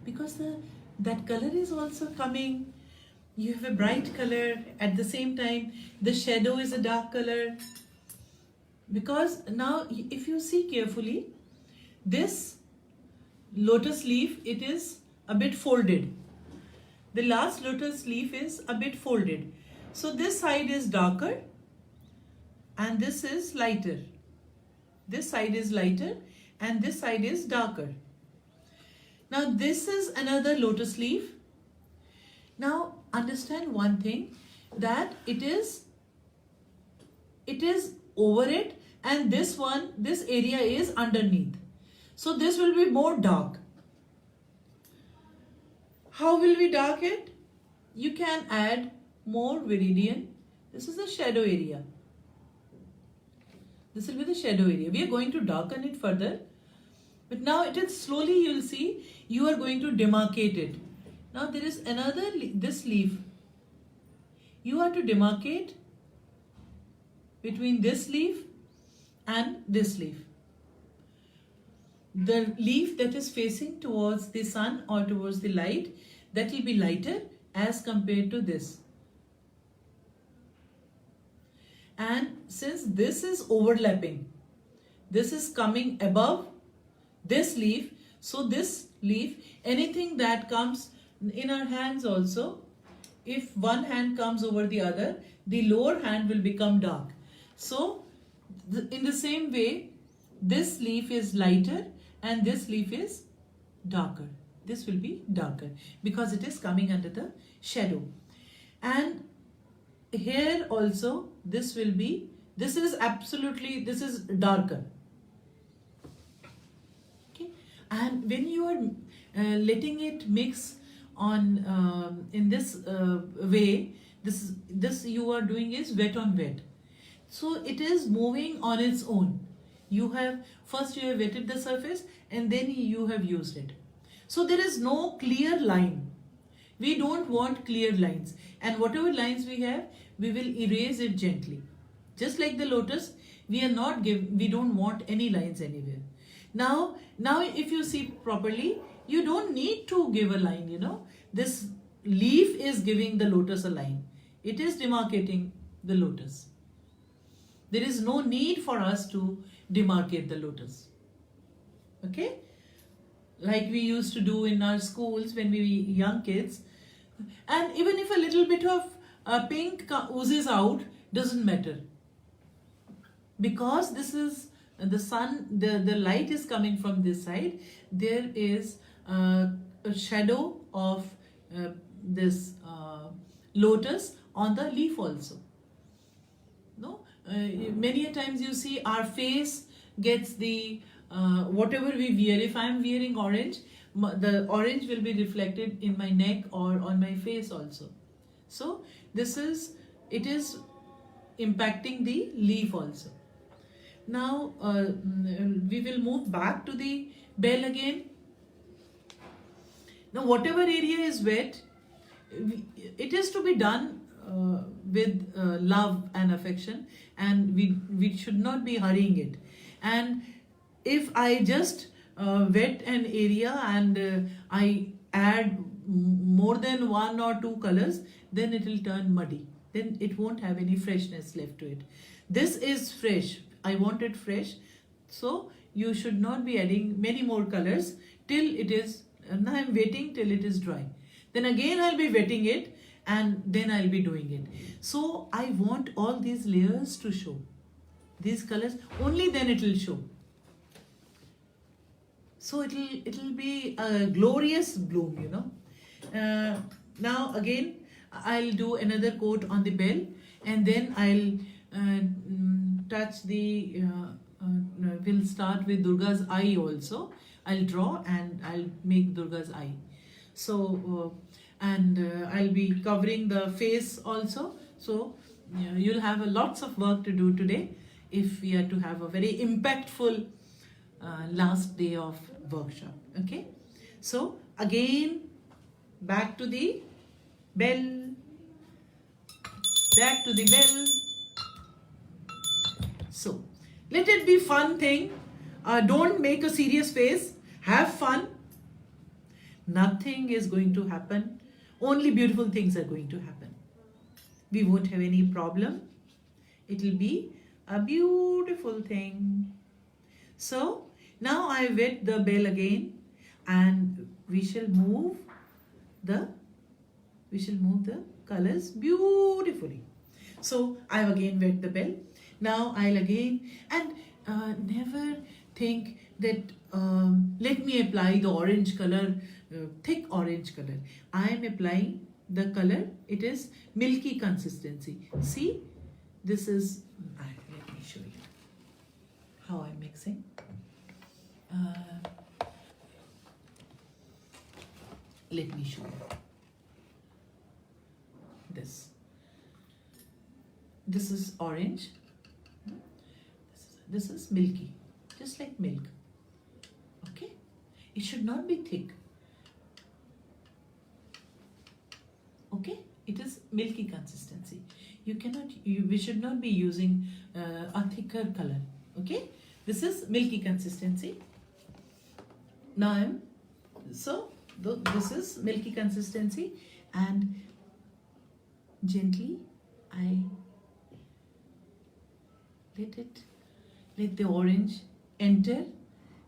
Because that color is also coming. You have a bright color, at the same time the shadow is a dark color. Because now if you see carefully, this lotus leaf, it is a bit folded. The last lotus leaf is a bit folded. So this side is darker and this is lighter. This side is lighter and this side is darker. Now this is another lotus leaf. Now understand one thing, that it is over it, and this area is underneath. So this will be more dark. How will we dark it? You can add more viridian. This is the shadow area. This will be the shadow area. We are going to darken it further. But now it is slowly, you will see, you are going to demarcate it. Now there is another, this leaf. You have to demarcate between this leaf and this leaf. The leaf that is facing towards the sun or towards the light, that will be lighter as compared to this. And since this is overlapping, this is coming above this leaf, so this leaf, anything that comes in our hands also, if one hand comes over the other, the lower hand will become dark. So in the same way, this leaf is lighter and this leaf is darker. This will be darker because it is coming under the shadow. And here also this will be, this is darker. Okay. And when you are letting it mix on in this way, this you are doing is wet on wet. So it is moving on its own. First you have wetted the surface and then you have used it. So there is no clear line. We don't want clear lines, and whatever lines we have, we will erase it gently. Just like the lotus, we don't want any lines anywhere. Now if you see properly, you don't need to give a line, you know. This leaf is giving the lotus a line. It is demarcating the lotus. There is no need for us to demarcate the lotus. Okay? Like we used to do in our schools when we were young kids. And even if a little bit of pink oozes out, doesn't matter. Because this is the sun, the light is coming from this side. There is a shadow of this lotus on the leaf also. No, many a times you see our face gets the whatever we wear. If I am wearing orange, the orange will be reflected in my neck or on my face also. So it is impacting the leaf also. Now we will move back to the bell again. Now whatever area is wet, it is to be done with love and affection, and we should not be hurrying it. And if I just wet an area and I add more than one or two colors, then it will turn muddy. Then it won't have any freshness left to it. This is fresh. I want it fresh. So you should not be adding many more colors till it is, now I'm waiting till it is dry. Then again I'll be wetting it and then I'll be doing it. So I want all these layers to show. These colors, only then it will show. So it'll be a glorious bloom, you know. Now again, I'll do another coat on the bell, and then I'll touch the, we'll start with Durga's eye also. I'll draw and I'll make Durga's eye. So, I'll be covering the face also. So you'll have lots of work to do today if we are to have a very impactful last day of workshop. Okay, so again back to the bell, back to the bell. So let it be fun thing. Don't make a serious face. Have fun. Nothing is going to happen. Only beautiful things are going to happen. We won't have any problem. It will be a beautiful thing. So now I wet the bell again, and we shall move the colors beautifully. So I've again wet the bell. Now I'll again, and never think that let me apply the orange color, thick orange color. I am applying the color, it is milky consistency. See, this is, let me show you how I'm mixing. Let me show you this. This is orange. This is milky, just like milk. Okay, it should not be thick. Okay, it is milky consistency. You cannot, we should not be using a thicker color. Okay, this is milky consistency. Now this is milky consistency, and gently I let the orange enter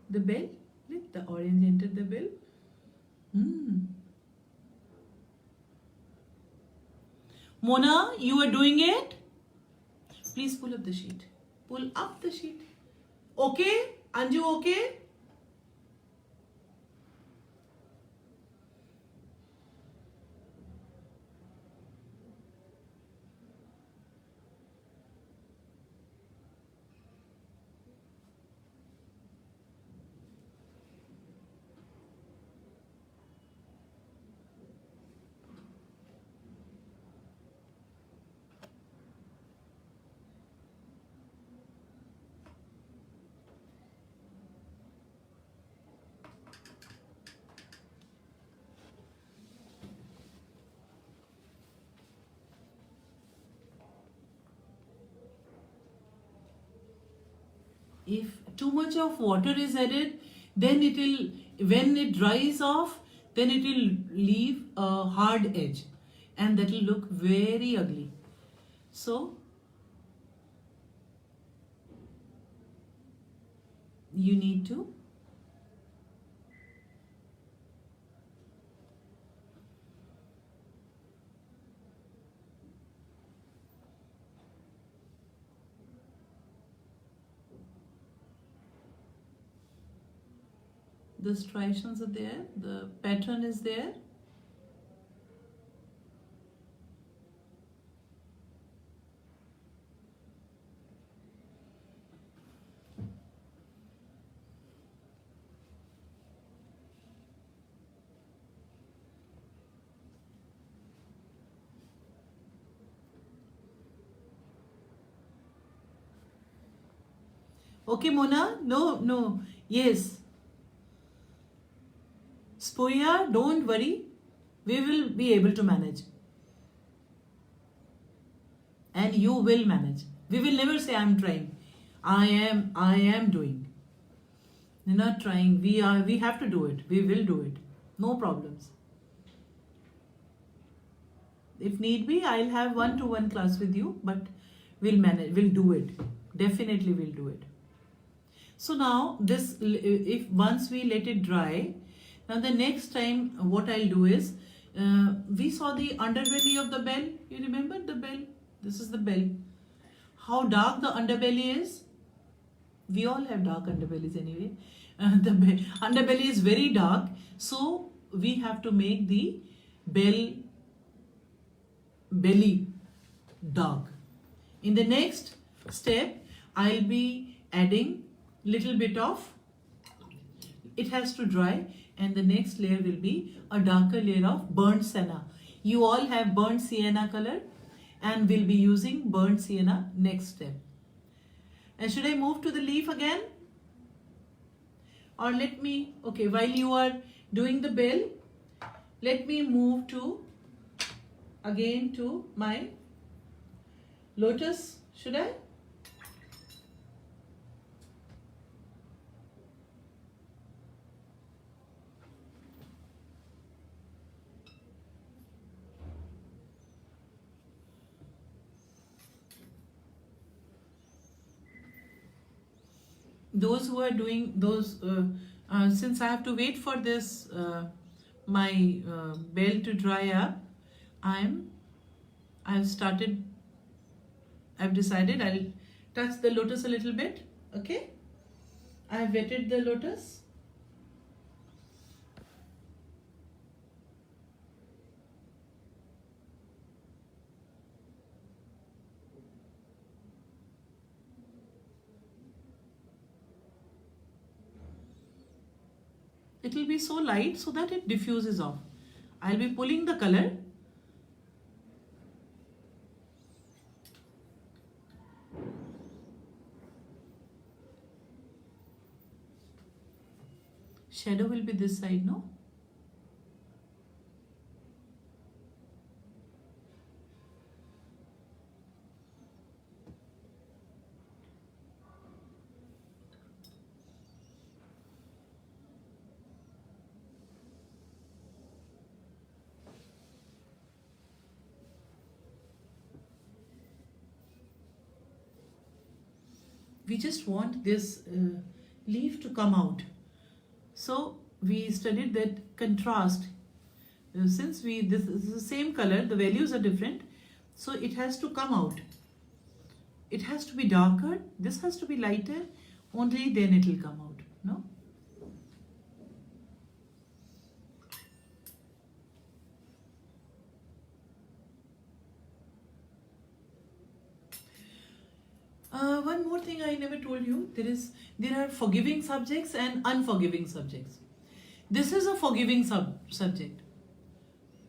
the bell. Let the orange enter the bell. Mona, you are doing it? Please pull up the sheet. Pull up the sheet. Okay? Anju, okay? If too much of water is added, then it will, when it dries off, then it will leave a hard edge, and that will look very ugly. So you need to the striations are there, the pattern is there. Okay, Mona? No. Yes. Spoya, don't worry. We will be able to manage. And you will manage. We will never say I am trying. I am doing. You're not trying. We have to do it. We will do it. No problems. If need be, I'll have one-to-one class with you, but we'll manage. We'll do it. Definitely we'll do it. So now this, if once we let it dry, now the next time what I'll do is, we saw the underbelly of the bell. You remember the bell? This is the bell. How dark the underbelly is? We all have dark underbellies anyway. The underbelly is very dark. So we have to make the belly dark. In the next step, I'll be adding little bit of, it has to dry, and the next layer will be a darker layer of burnt sienna. You all have burnt sienna color, and we'll be using burnt sienna next step. And should I move to the leaf again? Or let me, okay, while you are doing the bell, let me move to, again to my lotus. Should I? those who are doing those, since I have to wait for this my bell to dry up, I've decided I'll touch the lotus a little bit. Okay, I've wetted the lotus. It will be so light so that it diffuses off. I'll be pulling the color. Shadow will be this side, no? We just want this leaf to come out. So we studied that contrast. Since this is the same color, the values are different, so it has to come out. It has to be darker, this has to be lighter, only then it will come out, no? One more thing I never told you, there are forgiving subjects and unforgiving subjects. This is a forgiving subject.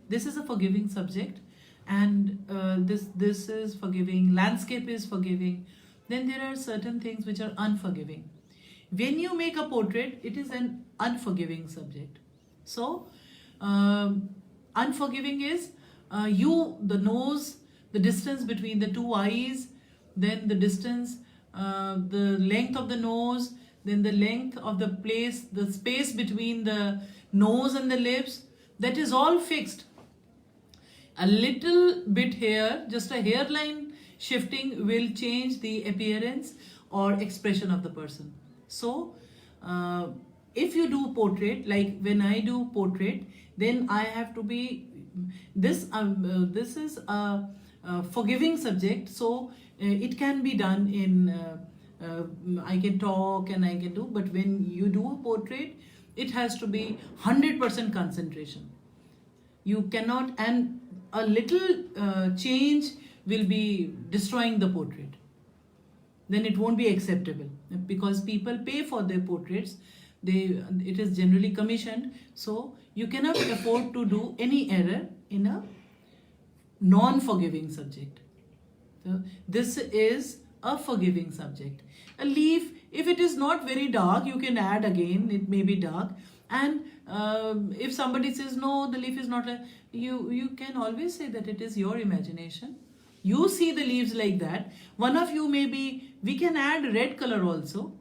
This is a forgiving subject, and this is forgiving. Landscape is forgiving. Then there are certain things which are unforgiving. When you make a portrait, it is an unforgiving subject. So unforgiving is the nose, the distance between the two eyes, then the distance, the length of the nose, then the length of the space between the nose and the lips, that is all fixed. A little bit here, just a hairline shifting will change the appearance or expression of the person. So if you do portrait, like when I do portrait, then I have to be, this is a forgiving subject, so it can be done in, I can talk and I can do, but when you do a portrait, it has to be 100% concentration. You cannot, and a little change will be destroying the portrait. Then it won't be acceptable, because people pay for their portraits. It is generally commissioned, so you cannot afford to do any error in a non-forgiving subject. So this is a forgiving subject. A leaf, if it is not very dark, you can add again, it may be dark. And if somebody says, no, the leaf is not, you can always say that it is your imagination. You see the leaves like that. One of you we can add red color also.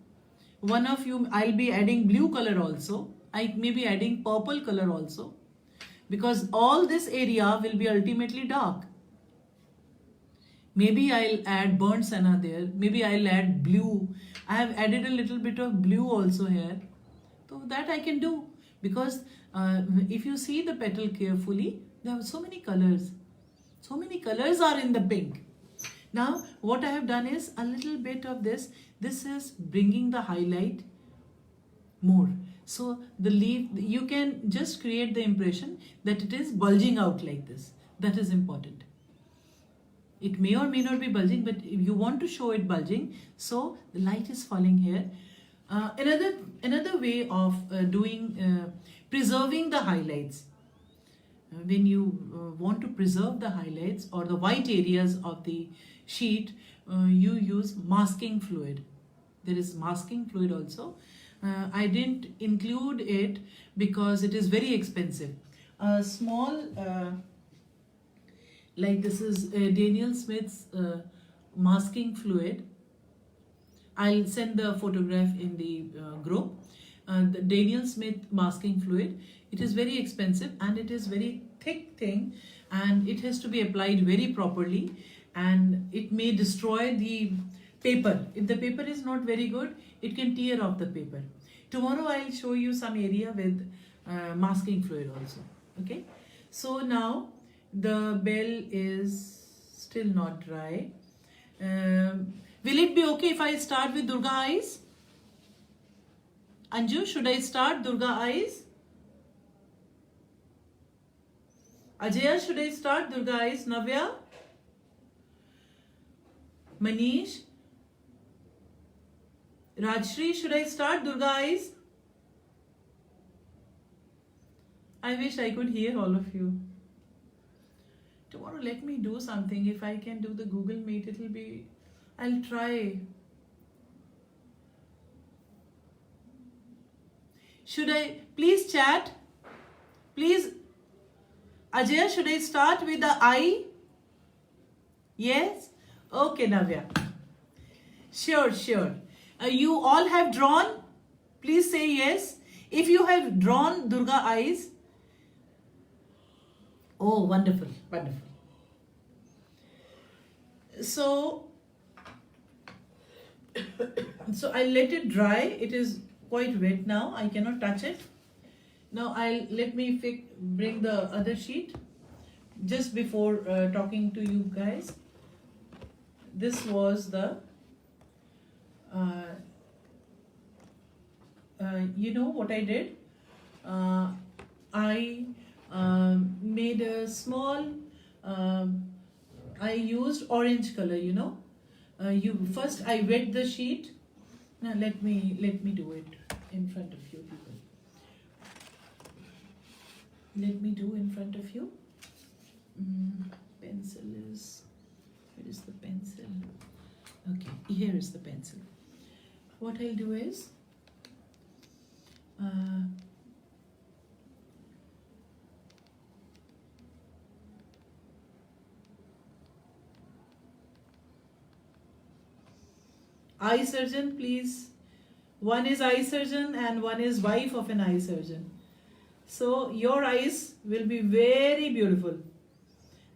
One of you, I'll be adding blue color also. I may be adding purple color also. Because all this area will be ultimately dark. Maybe I'll add burnt sienna there. Maybe I'll add blue. I have added a little bit of blue also here. So that I can do. Because if you see the petal carefully, there are so many colors. So many colors are in the pink. Now what I have done is a little bit of this. This is bringing the highlight more. So the leaf, you can just create the impression that it is bulging out like this. That is important. It may or may not be bulging, but if you want to show it bulging, so the light is falling here. Another way of preserving the highlights. When you want to preserve the highlights or the white areas of the sheet, you use masking fluid. There is masking fluid also. I didn't include it because it is very expensive. A small, like this is Daniel Smith's masking fluid. I'll send the photograph in the group. The Daniel Smith masking fluid. It is very expensive and it is very thick thing, and it has to be applied very properly, and it may destroy the paper. If the paper is not very good, it can tear off the paper. Tomorrow I'll show you some area with masking fluid also. Okay. So now the bell is still not dry. Will it be okay if I start with Durga eyes? Anju, should I start Durga eyes? Ajaya, should I start Durga eyes? Navya? Manish? Rajshri, should I start Durga eyes? I wish I could hear all of you. Tomorrow let me do something. If I can do the Google Meet, it'll be... I'll try. Should I... Please chat. Please... Ajay, should I start with the eye? Yes? Okay, Navya. Sure, sure. You all have drawn? Please say yes. If you have drawn Durga eyes. Oh, wonderful, wonderful. So I'll let it dry. It is quite wet now. I cannot touch it. Now let me bring the other sheet. Just before talking to you guys, this was the you know what I did? I made a small. I used orange color. You know. First I wet the sheet. Now let me do it in front of you people. Let me do in front of you. Pencil is... Where is the pencil? Okay, here is the pencil. What I'll do is... eye surgeon, please. One is eye surgeon and one is wife of an eye surgeon. So your eyes will be very beautiful.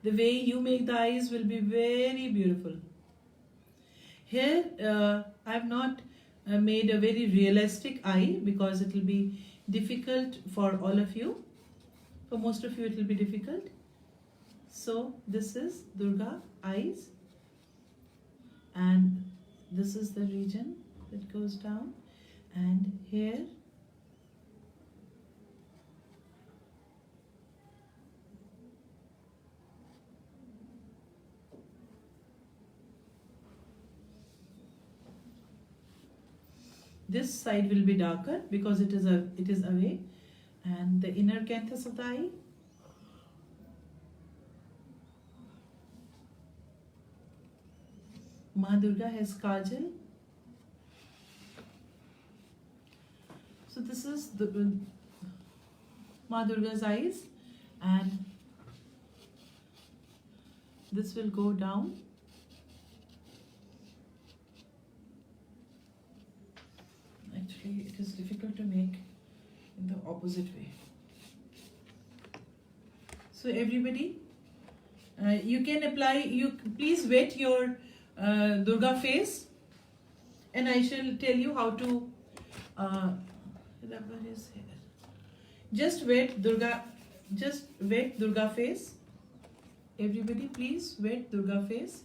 The way you make the eyes will be very beautiful. Here I have not made a very realistic eye because it will be difficult for all of you. For most of you it will be difficult. So this is Durga eyes, and this is the region that goes down, and here this side will be darker because it is away, and the inner canthus of the eye. Ma Durga has kajal. So this is the Ma Durga's eyes, and this will go down. Actually, it is difficult to make in the opposite way. So everybody, you can apply. Please wet your Durga face, and I shall tell you how to. Rubber is here. Just wet Durga. Just wet Durga face. Everybody, please wet Durga face.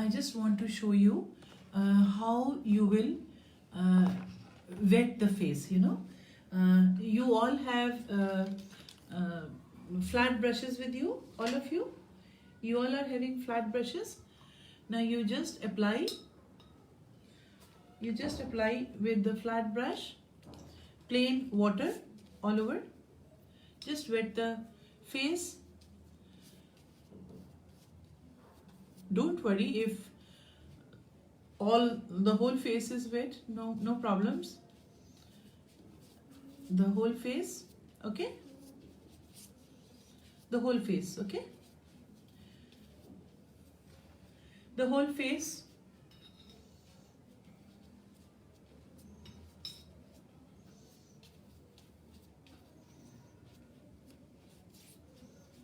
I just want to show you how you will wet the face, you know. You all have flat brushes with you, all of you. You all are having flat brushes. Now you just apply with the flat brush, plain water all over. Just wet the face. Don't worry if the whole face is wet, no problems. The whole face, okay? The whole face, okay? The whole face.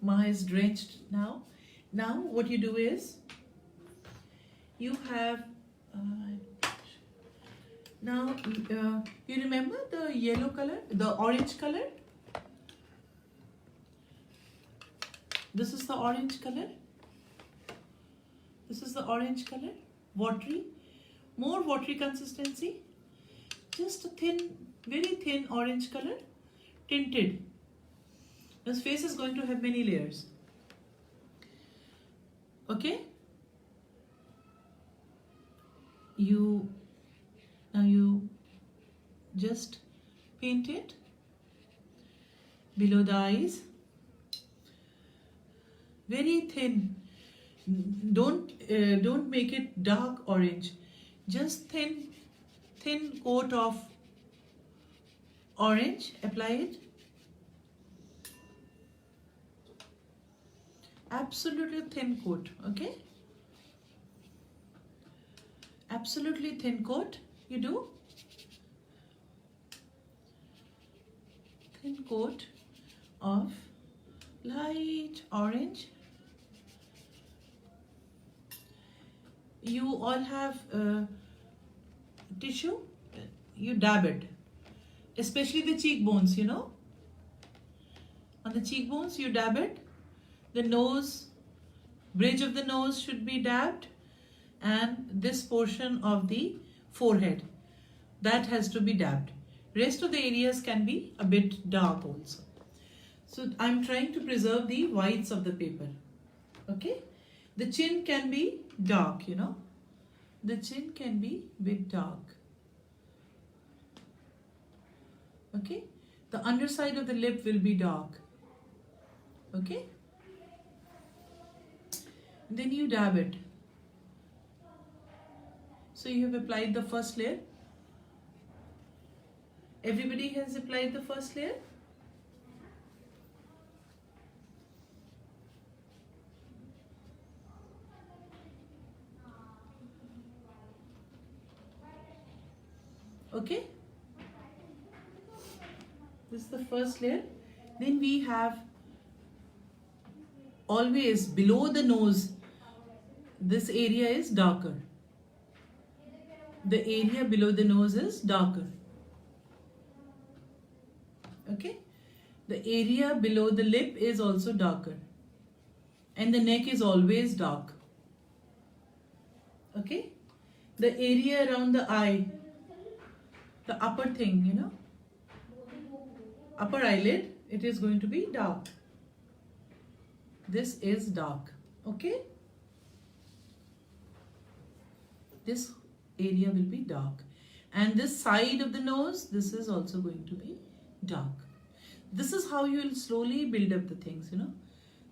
Maha is drenched now. Now what you do is, you have you remember the yellow color, the orange color? This is the orange color. This is the orange color. Watery, more watery consistency. Just a thin, very thin orange color, tinted. This face is going to have many layers. Okay? Now you just paint it below the eyes. Very thin. Don't make it dark orange. Just thin coat of orange. Apply it. Absolutely thin coat. Okay? Absolutely thin coat. You do thin coat of light orange. You all have tissue. You dab it, especially the cheekbones, you know. On the cheekbones you dab it. The nose, bridge of the nose should be dabbed, and this portion of the forehead, that has to be dabbed. Rest of the areas can be a bit dark also. So I'm trying to preserve the whites of the paper. Okay? The chin can be dark, you know. The chin can be a bit dark. Okay? The underside of the lip will be dark. Okay? Then you dab it. So you have applied the first layer. Everybody has applied the first layer. Okay? This is the first layer. Then we have always below the nose, this area is darker. The area below the nose is darker. Okay? The area below the lip is also darker. And the neck is always dark. Okay? The area around the eye, the upper thing, you know, upper eyelid, it is going to be dark. This is dark. Okay? This area will be dark. And this side of the nose, this is also going to be dark. This is how you will slowly build up the things, you know.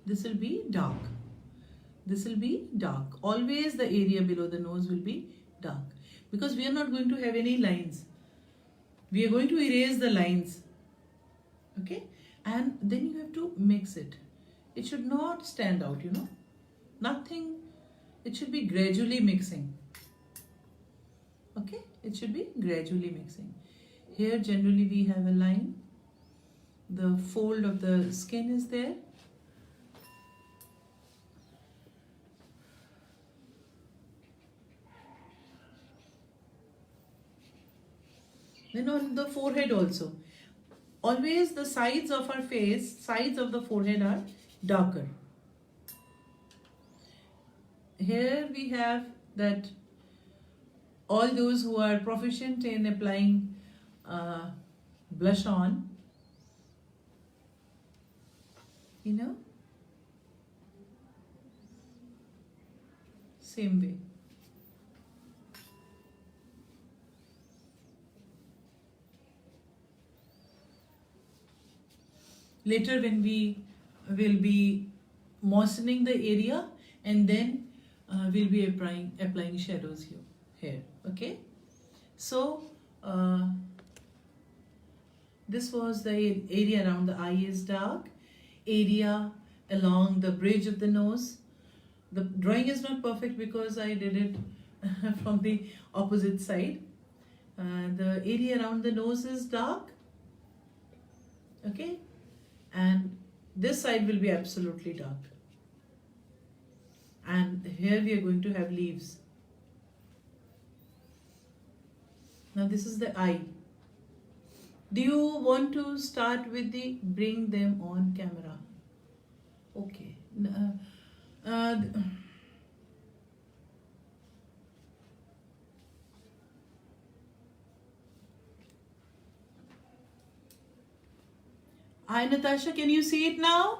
This will be dark. This will be dark. Always the area below the nose will be dark. Because we are not going to have any lines. We are going to erase the lines. Okay? And then you have to mix it. It should not stand out, you know. Nothing. It should be gradually mixing. Okay? It should be gradually mixing. Here generally we have a line. The fold of the skin is there. Then on the forehead also. Always the sides of our face, sides of the forehead are darker. Here we have that all those who are proficient in applying blush on, you know, same way. Later when we will be moistening the area, and then we'll be applying shadows here. Okay, so this was the area around the eye is dark, area along the bridge of the nose. The drawing is not perfect because I did it from the opposite side. The area around the nose is dark. Okay, and this side will be absolutely dark. And here we are going to have leaves. Now this is the eye. Do you want to start with the bring them on camera? Okay. Hi Natasha, can you see it now?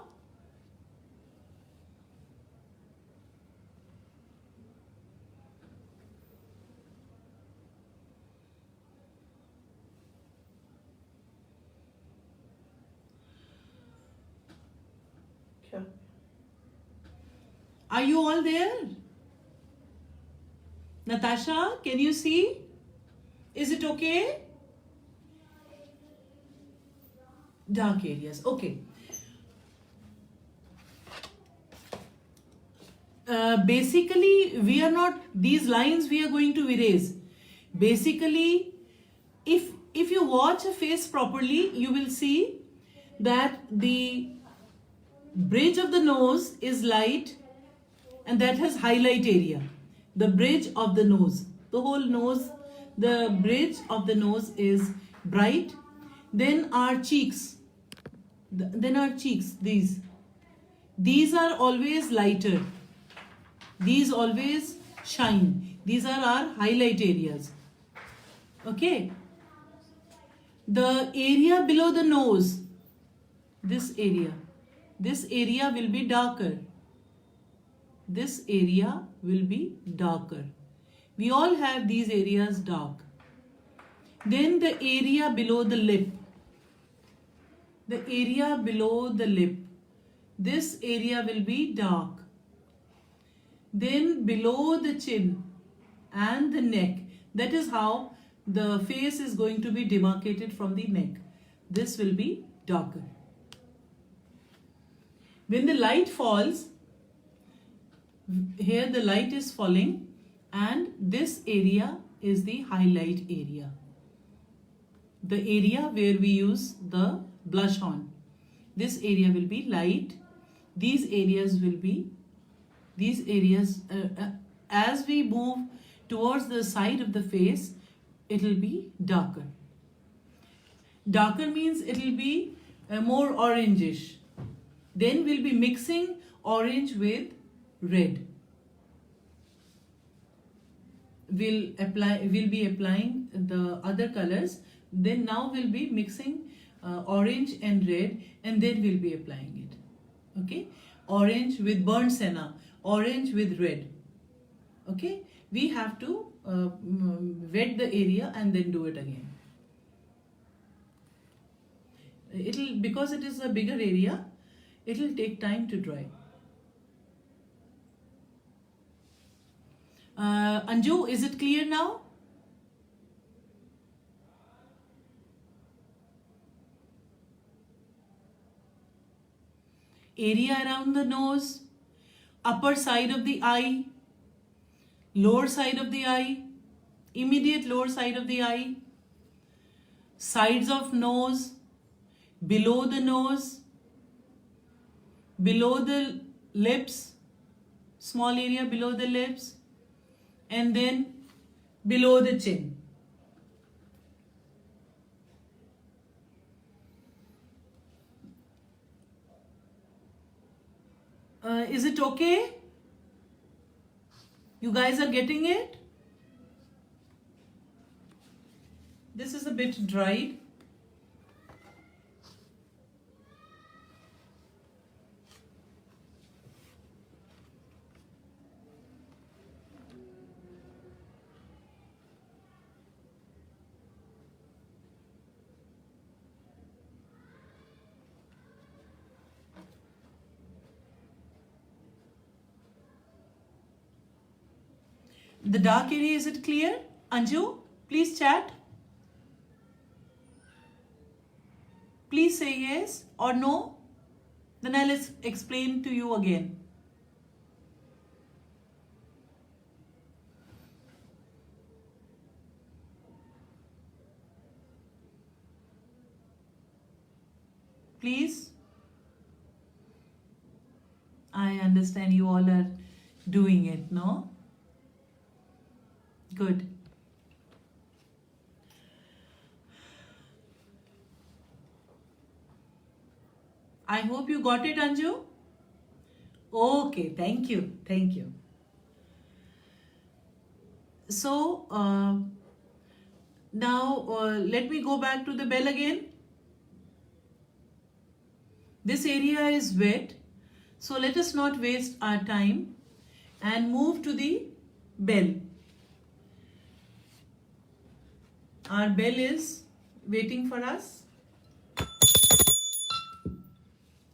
Sure. Are you all there? Natasha, can you see? Is it okay? Dark areas, okay. Basically, we are not, these lines we are going to erase. Basically, if you watch a face properly, you will see that the bridge of the nose is light and that has highlight area. The bridge of the nose, the whole nose, the bridge of the nose is bright. Then our cheeks, these are always lighter. These always shine. These are our highlight areas. Okay. The area below the nose, this area will be darker. This area will be darker. We all have these areas dark. Then the area below the lip. The area below the lip. This area will be dark. Then below the chin and the neck. That is how the face is going to be demarcated from the neck. This will be darker. When the light falls, here the light is falling and this area is the highlight area. The area where we use the blush on. This area will be light. These areas will be, as we move towards the side of the face, it will be darker. Darker means it will be more orangish. Then we'll be mixing orange with red. We'll be applying the other colors. Then now we'll be mixing orange and red, and then we'll be applying it. Okay, orange with burnt senna, orange with red. Okay, we have to wet the area and then do it again. Because it is a bigger area, it will take time to dry. Anju, is it clear now? Area around the nose, upper side of the eye, lower side of the eye, immediate lower side of the eye, sides of nose, below the nose, below the lips, small area below the lips, and then below the chin. Is it okay? You guys are getting it? This is a bit dried. The dark area, is it clear? Anju, please chat. Please say yes or no. Then I'll explain to you again. Please. I understand you all are doing it, no? Good. I hope you got it, Anju. Okay, thank you. Thank you. So, now let me go back to the bell again. This area is wet, so let us not waste our time and move to the bell. Our bell is waiting for us.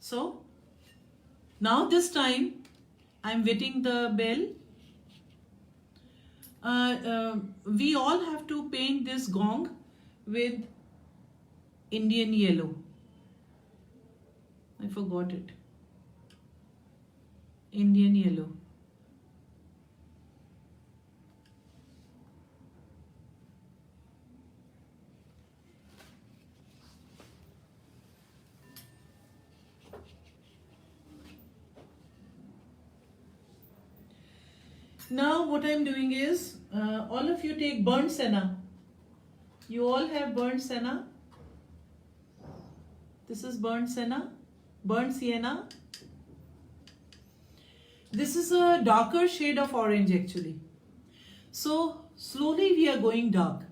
So, now this time I am wetting the bell. We all have to paint this gong with Indian yellow. I forgot it. Indian yellow. Now what I am doing is, all of you take burnt senna. You all have burnt senna. This is burnt senna, burnt sienna. This is a darker shade of orange actually. So slowly we are going dark.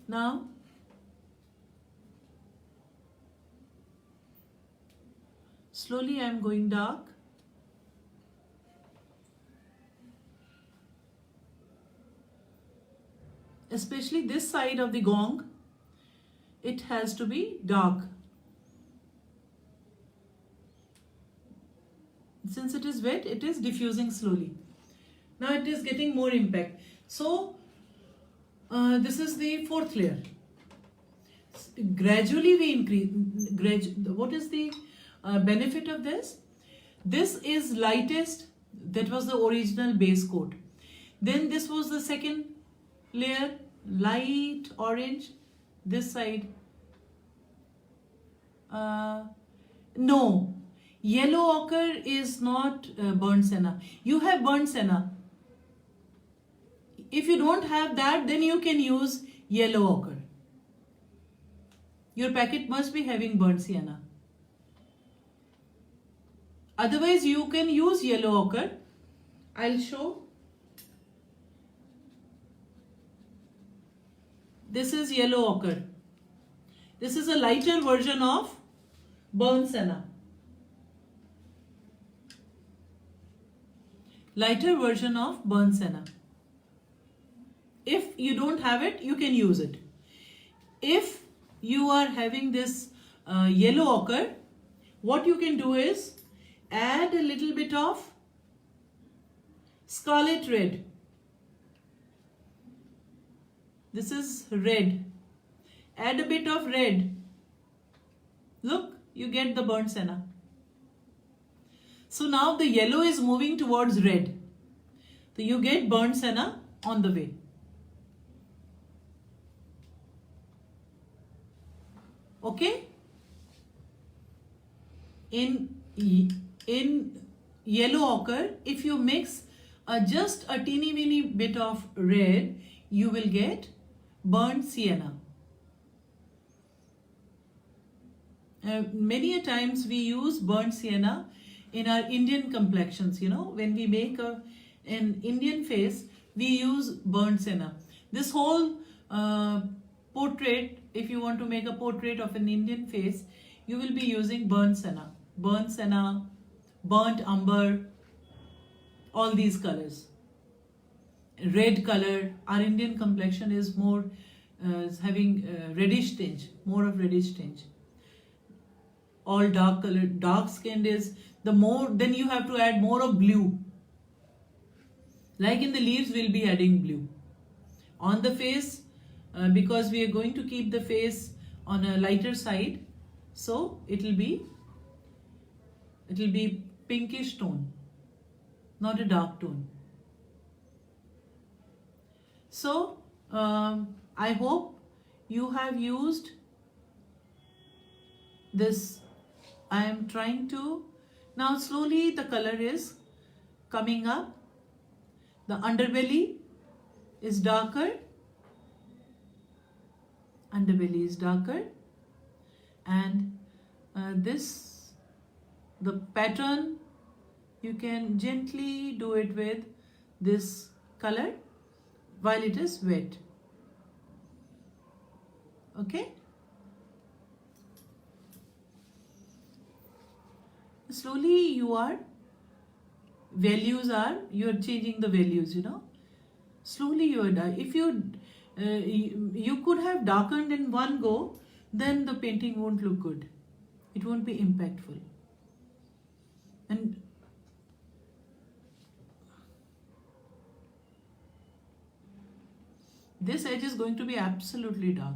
Now slowly I am going dark. Especially this side of the gong, it has to be dark. Since it is wet, it is diffusing slowly. Now it is getting more impact. So this is the fourth layer. Gradually we increase. What is the benefit of this? This is lightest. That was the original base coat. Then this was the second layer, light orange. This side, no, yellow ochre is not burnt senna. You have burnt senna. If you don't have that, then you can use yellow ochre. Your packet must be having burnt sienna. Otherwise, you can use yellow ochre. I'll show. This is yellow ochre. This is a lighter version of burnt senna. Lighter version of burnt senna. If you don't have it, you can use it. If you are having this yellow ochre, what you can do is add a little bit of scarlet red. This is red. Add a bit of red. Look, you get the burnt senna. So now the yellow is moving towards red. So you get burnt senna on the way. Okay? In yellow ochre, if you mix just a teeny weeny bit of red, you will get burnt sienna. Many a times we use burnt sienna in our Indian complexions, you know, when we make an Indian face, we use burnt sienna. This whole portrait, if you want to make a portrait of an Indian face, you will be using burnt senna, burnt umber, all these colors. Red color, our Indian complexion is more having reddish tinge, more of reddish tinge. All dark color, dark skinned is the more, then you have to add more of blue. Like in the leaves, we'll be adding blue. On the face, because we are going to keep the face on a lighter side, so it'll be pinkish tone, not a dark tone. So I hope you have used this. I am trying to, now slowly the color is coming up. The underbelly is darker, and the pattern, you can gently do it with this color while it is wet. Okay? Slowly you are changing the values, slowly you are, if you could have darkened in one go, then the painting won't look good, it won't be impactful. And this edge is going to be absolutely dark.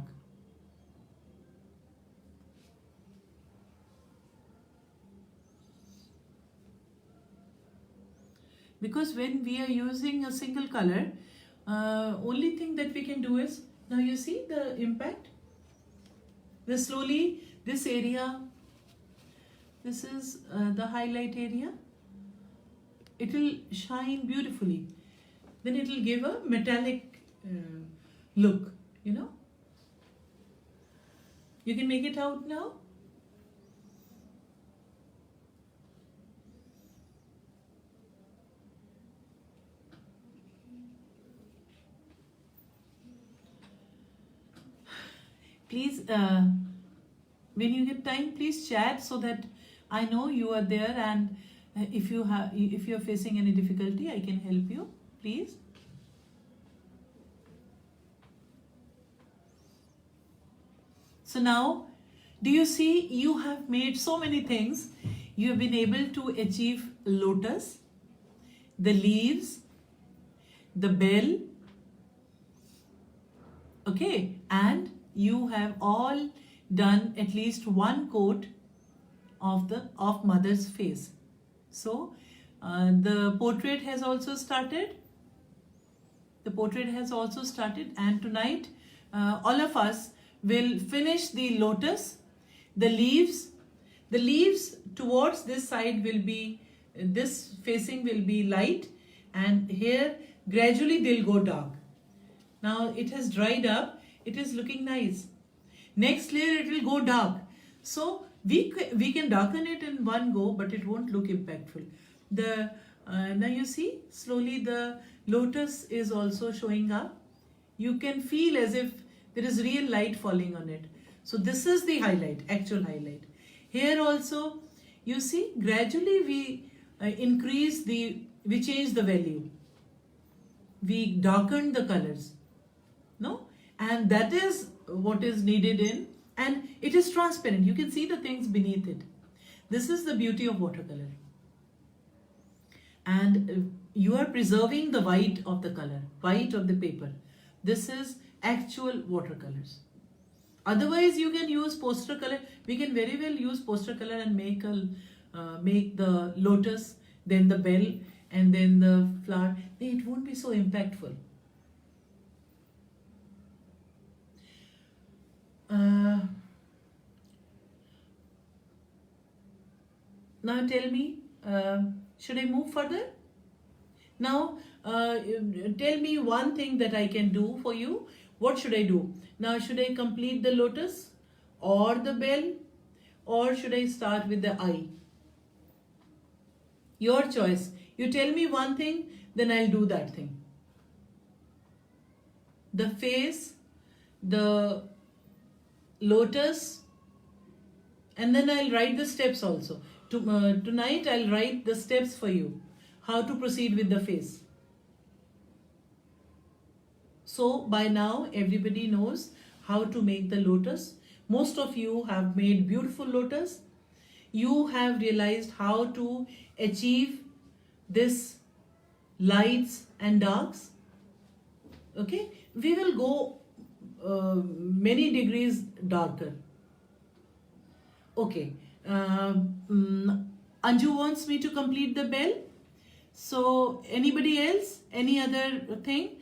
Because when we are using a single color, only thing that we can do is, now you see the impact. Slowly, this area, this is the highlight area. It will shine beautifully. Then it will give a metallic look, You can make it out now. Please, when you get time, please chat so that I know you are there, and if you are facing any difficulty, I can help you. Please. So now, do you see, you have made so many things. You have been able to achieve lotus, the leaves, the bell, okay, and you have all done at least one coat of mother's face. So the portrait has also started. And tonight all of us will finish the lotus, the leaves. The leaves towards this side will be, this facing will be light, and here gradually they'll go dark. Now it has dried up. It is looking nice. Next layer it will go dark. So we can darken it in one go, but it won't look impactful. Now you see, slowly the lotus is also showing up. You can feel as if there is real light falling on it. So this is the highlight, actual highlight. Here also, you see, gradually we we change the value. We darkened the colors. No? And that is what is needed and it is transparent. You can see the things beneath it. This is the beauty of watercolor. And you are preserving the white of the color, white of the paper. This is actual watercolors. Otherwise, you can use poster color. We can very well use poster color and make the lotus, then the bell, and then the flower. It won't be so impactful. Now tell me, should I move further? Now tell me one thing that I can do for you. What should I do? Now should I complete the lotus or the bell, or should I start with the eye? Your choice. You tell me one thing, then I'll do that thing. The face, the lotus, and then I'll write the steps also. Tonight I'll write the steps for you, how to proceed with the face. So by now everybody knows how to make the lotus. Most of you have made beautiful lotus. You have realized how to achieve this lights and darks. Okay, we will go many degrees darker. Okay, Anju wants me to complete the bell. So anybody else, any other thing,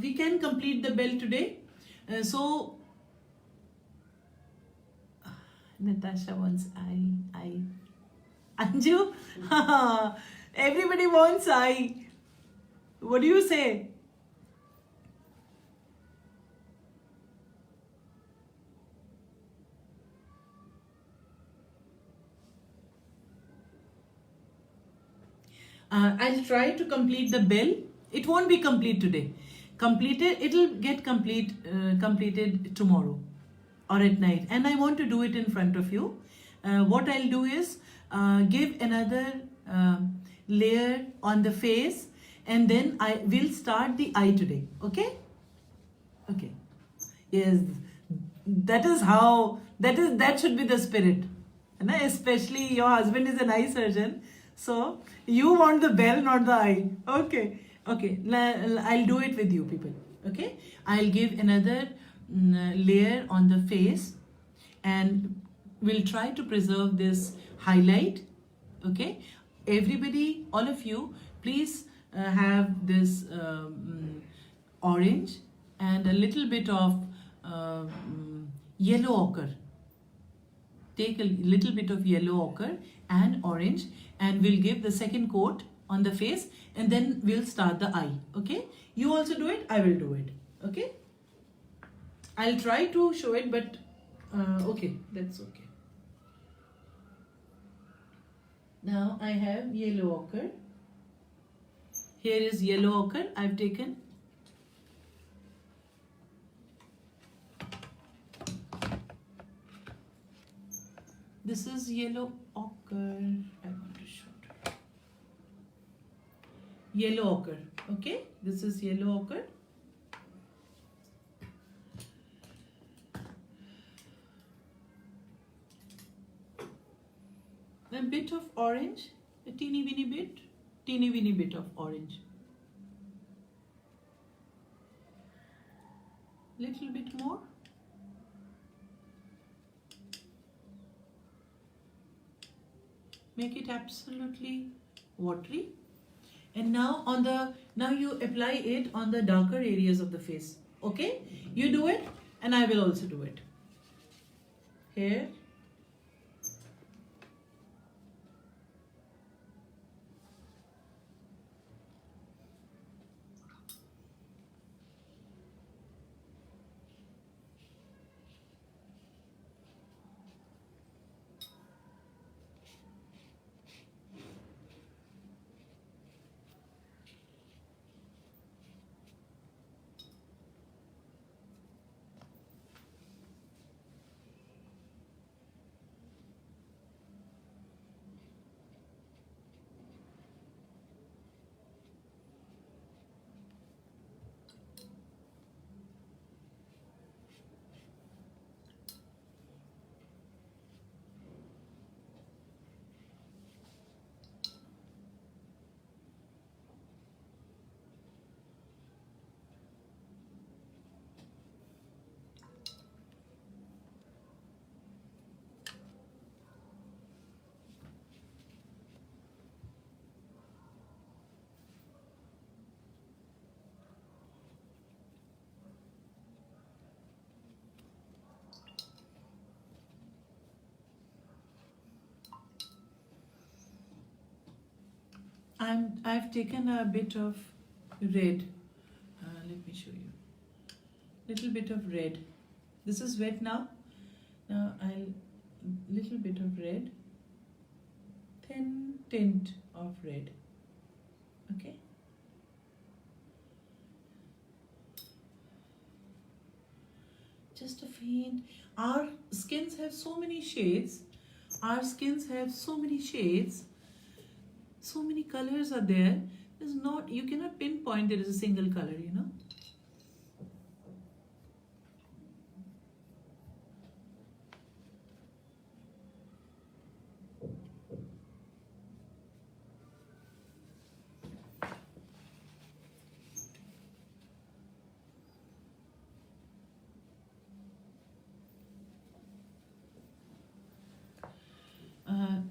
we can complete the bell today. So Natasha wants I. Anju, everybody wants I. What do you say? I'll try to complete the bell. It won't be complete today. It'll get completed tomorrow or at night. And I want to do it in front of you. What I'll do is give another layer on the face, and then I will start the eye today. Okay? Okay. Yes. That should be the spirit. Especially your husband is an eye surgeon. So you want the bell, not the eye. Okay. Okay. I'll do it with you people. Okay. I'll give another layer on the face, and we'll try to preserve this highlight. Okay. Everybody, all of you, please have this orange and a little bit of yellow ochre. Take a little bit of yellow ochre and orange, and we'll give the second coat on the face, and then we'll start the eye. Okay, you also do it, I will do it. Okay, I'll try to show it, but okay, that's okay. Now I have yellow ochre. Here is yellow ochre I've taken. This is yellow ochre. I want to show it. Yellow ochre. Okay, this is yellow ochre. A bit of orange, a teeny weeny bit of orange. Little bit more. Make it absolutely watery. And now you apply it on the darker areas of the face. Okay? You do it and I will also do it. Here. I've taken a bit of red. Let me show you. Little bit of red. This is wet now. Now little bit of red. Thin tint of red. Okay. Just a faint. Our skins have so many shades. So many colors are there. You cannot pinpoint there is a single color, you know.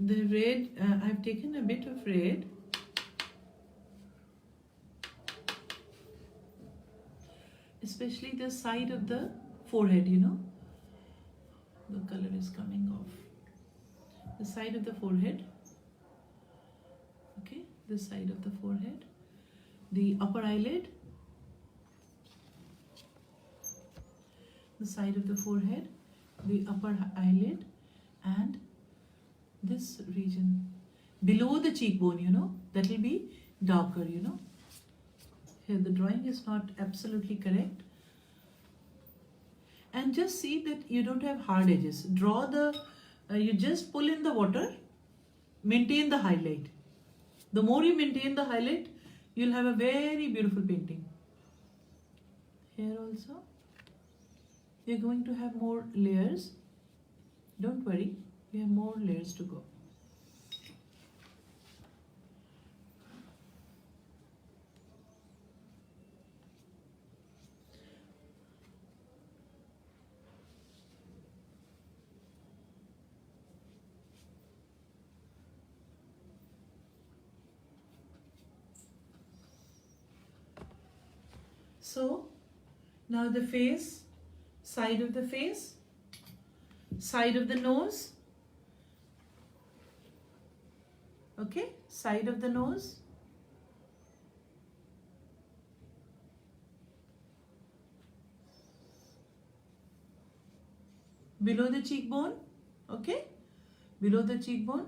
the red, I've taken a bit of red. Especially the side of the forehead, you know. The color is coming off. The side of the forehead. Okay, the side of the forehead. The upper eyelid. The side of the forehead. The upper eyelid. And this region. Below the cheekbone, you know. That will be darker, you know. Here the drawing is not absolutely correct. And just see that you don't have hard edges. Draw the, you just pull in the water, maintain the highlight. The more you maintain the highlight, you'll have a very beautiful painting. Here also, you're going to have more layers. Don't worry, we have more layers to go. So now the face, side of the face, side of the nose, okay, side of the nose, below the cheekbone, okay, below the cheekbone,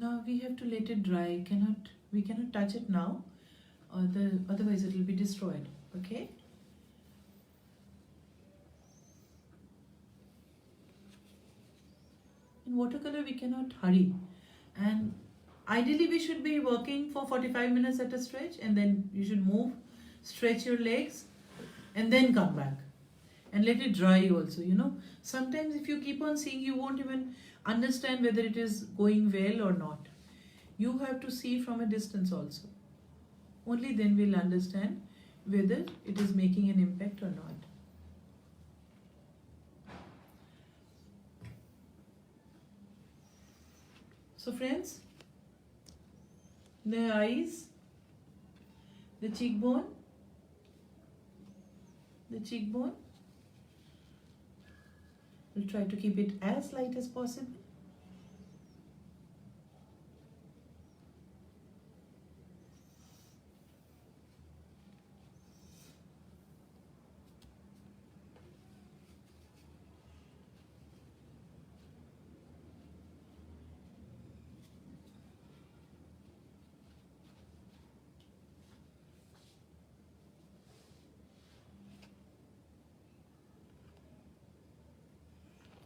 now we have to let it dry. We cannot touch it now, otherwise it will be destroyed. Okay. In watercolor we cannot hurry, and ideally we should be working for 45 minutes at a stretch, and then you should move, stretch your legs, and then come back and let it dry also. You know, sometimes if you keep on seeing, you won't even understand whether it is going well or not. You have to see from a distance also. Only then we'll understand whether it is making an impact or not. So friends, the eyes, the cheekbone, we'll try to keep it as light as possible.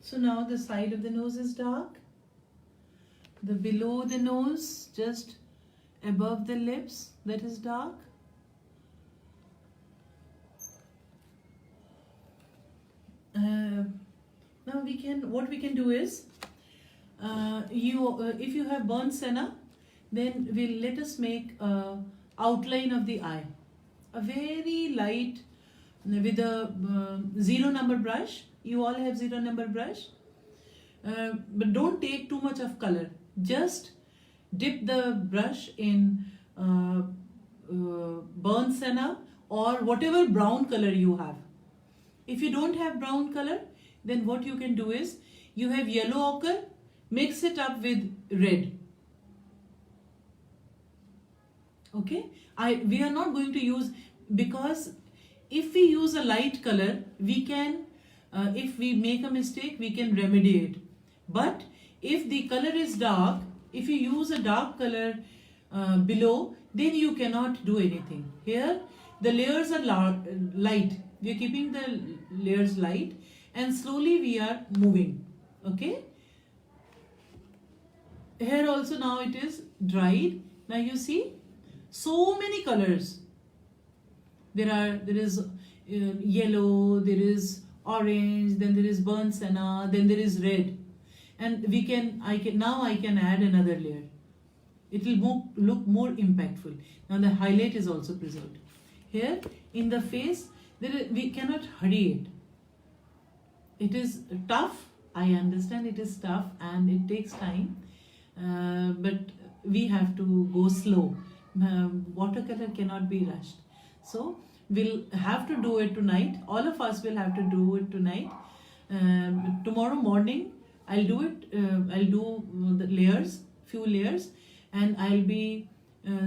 So now the side of the nose is dark. The below the nose, just above the lips, that is dark. Now what we can do is, if you have burnt senna, then let us make outline of the eye. A very light, with a 0 number brush. You all have 0 number brush, but don't take too much of color. Just dip the brush in burnt senna or whatever brown color you have. If you don't have brown color, then what you can do is, you have yellow ochre, mix it up with red. Okay, we are not going to use, because if we use a light color, we can, if we make a mistake, we can remedy it. But if the color is dark, if you use a dark color below, then you cannot do anything. Here, the layers are light. We are keeping the layers light, and slowly we are moving. Okay. Here also now it is dried. Now you see, so many colors. There is yellow, there is orange, then there is burnt senna, then there is red, and I can add another layer. It will look more impactful. Now the highlight is also preserved. Here in the face, we cannot hurry it. It is tough. I understand it is tough and it takes time, but we have to go slow. Watercolor cannot be rushed. So we'll have to do it tonight. All of us will have to do it tonight. Tomorrow morning, I'll do it. I'll do the layers, few layers, and I'll be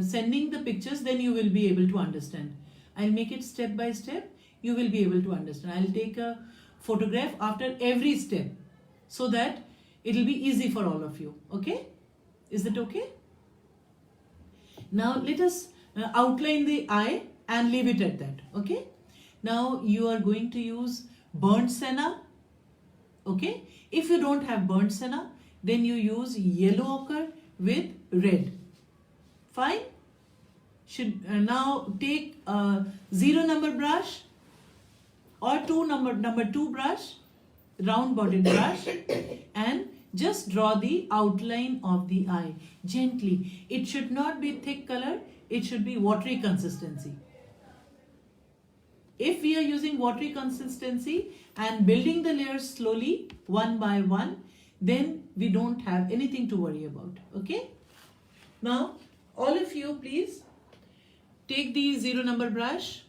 sending the pictures. Then you will be able to understand. I'll make it step by step. You will be able to understand. I'll take a photograph after every step so that it will be easy for all of you. Okay? Is that okay? Now let us outline the eye and leave it at that. Okay? Now you are going to use burnt senna. Okay? If you don't have burnt senna, then you use yellow ochre with red. Fine? Should now take a 0 number brush or number 2 brush, round bodied brush, and just draw the outline of the eye gently. It should not be thick color, it should be watery consistency. If we are using watery consistency and building the layers slowly, one by one, then we don't have anything to worry about. Okay? Now, all of you, please take the 0 number brush.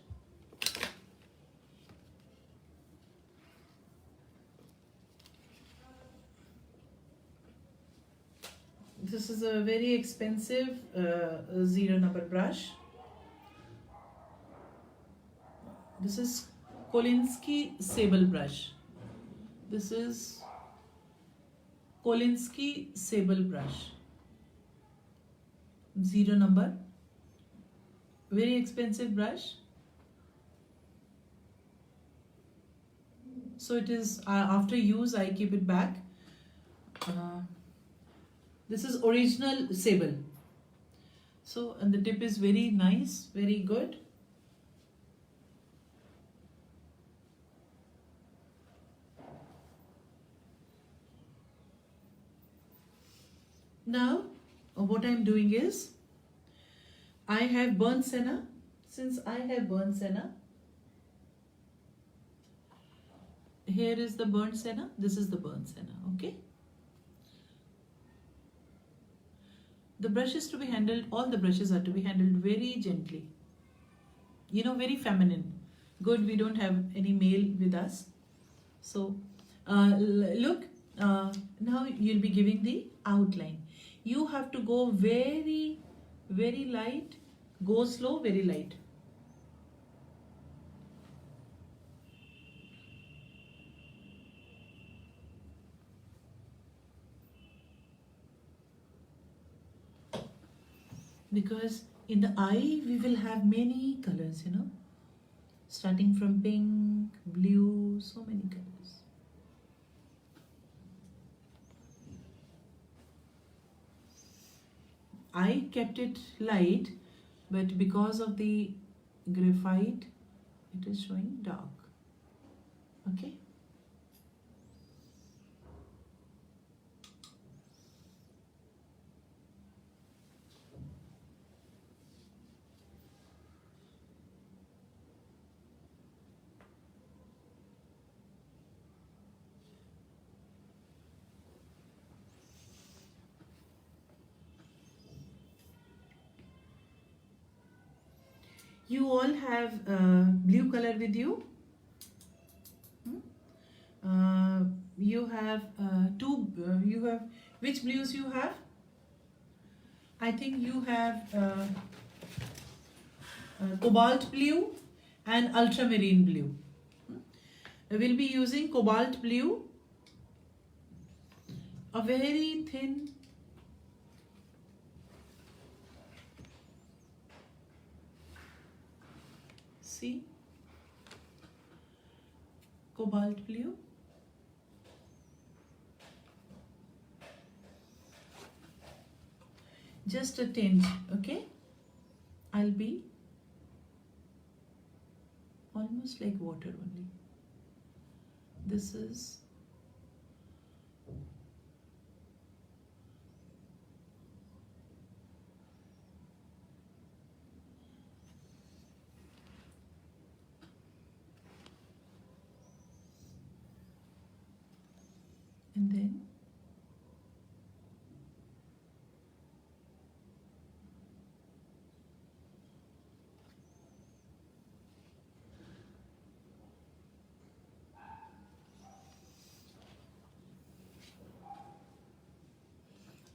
This is a very expensive 0 number brush. This is Kolinsky sable brush. This is Kolinsky sable brush. 0 number. Very expensive brush. So it is, after use I keep it back. This is original sable. So, and the tip is very nice, very good. Now, what I am doing is, I have burnt senna. Since I have burnt senna, here is the burnt senna, this is the burnt senna, okay? The brush is to be handled, all the brushes are to be handled very gently. You know, very feminine. Good, we don't have any male with us. So, look, now you'll be giving the outline. You have to go very, very light, go slow, very light. Because in the eye we will have many colors, you know, starting from pink, blue, so many colors. I kept it light, but because of the graphite, it is showing dark. Okay. You all have blue color with you. You have you have, which blues you have? I think you have cobalt blue and ultramarine blue. We'll be using cobalt blue, a very thin see, cobalt blue. Just a tinge, okay? I'll be almost like water only. This is and then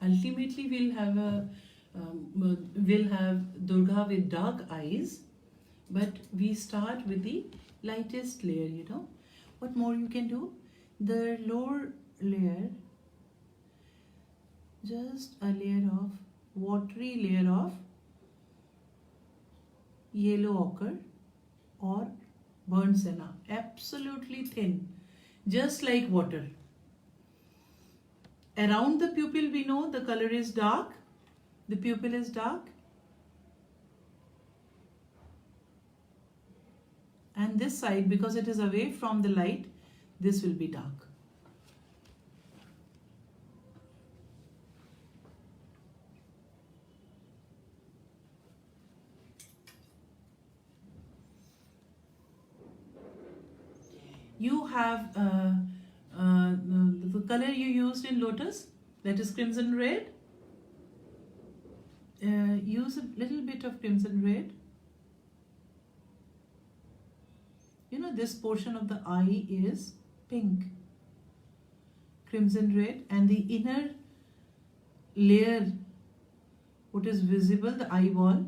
ultimately we'll have Durga with dark eyes, but we start with the lightest layer, you know. What more you can do? The lower layer, just a layer of watery layer of yellow ochre or burnt senna, absolutely thin, just like water. Around the pupil we know the color is dark, the pupil is dark, and this side, because it is away from the light, this will be dark. You have the color you used in lotus, that is crimson red. Use a little bit of crimson red. You know, this portion of the eye is pink, crimson red, and the inner layer, what is visible, the eyeball,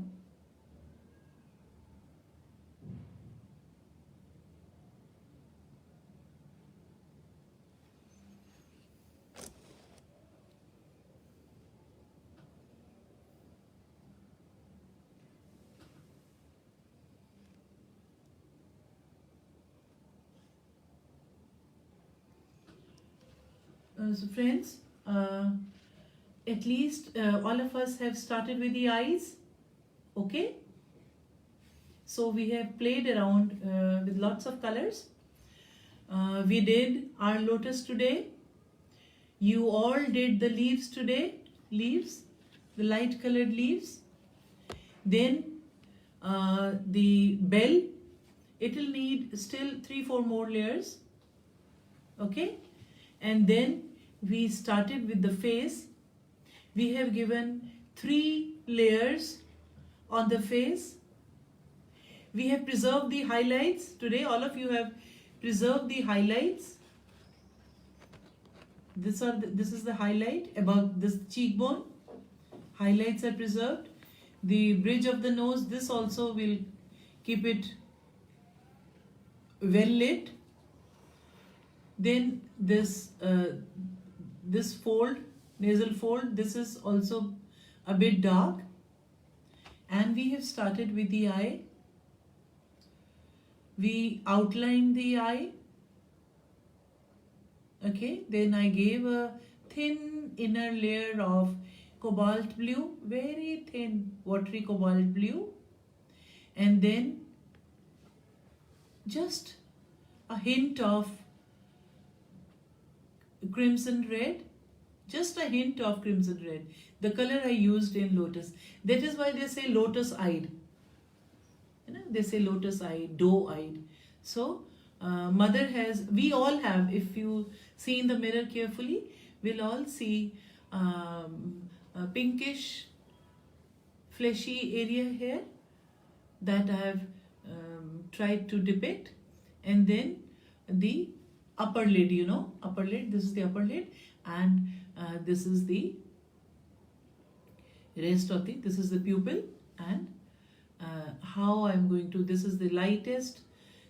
so friends, at least all of us have started with the eyes, okay? So we have played around with lots of colors. We did our lotus today. You all did the leaves today, leaves, the light colored leaves. Then the bell, it will need still 3-4 more layers, okay? And then we started with the face. We have given 3 layers on the face. We have preserved the highlights. Today all of you have preserved the highlights. This is the highlight above this cheekbone. Highlights are preserved. The bridge of the nose, this also will keep it well lit. Then this fold, nasal fold, this is also a bit dark. And we have started with the eye. We outlined the eye. Okay, then I gave a thin inner layer of cobalt blue, very thin watery cobalt blue, and then just a hint of crimson red, just a hint of crimson red, the color I used in lotus. That is why they say lotus eyed. You know, they say lotus eyed, doe eyed. So mother has, we all have, if you see in the mirror carefully, we'll all see a pinkish fleshy area here that I have tried to depict, and then the upper lid, you know, upper lid, this is the upper lid, and this is the rest of the, this is the pupil, and how I'm going to, this is the lightest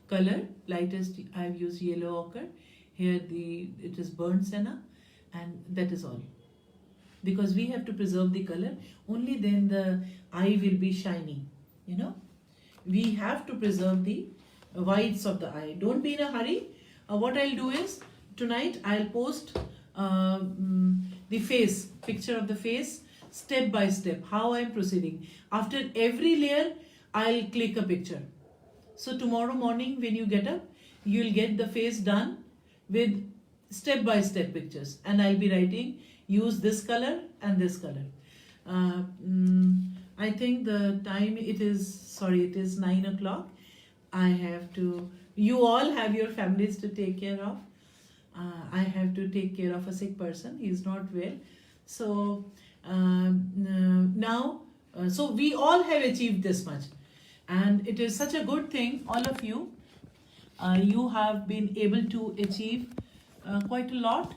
color, lightest, I've used yellow ochre, here it is burnt senna, and that is all. Because we have to preserve the color, only then the eye will be shiny, you know. We have to preserve the whites of the eye. Don't be in a hurry. What I'll do is, tonight I'll post the face, picture of the face, step by step, how I'm proceeding. After every layer, I'll click a picture. So tomorrow morning when you get up, you'll get the face done with step by step pictures. And I'll be writing, use this color and this color. I think the time it is 9 o'clock. I have to, you all have your families to take care of. I have to take care of a sick person. He is not well. So now, so we all have achieved this much, and it is such a good thing. All of you, you have been able to achieve quite a lot.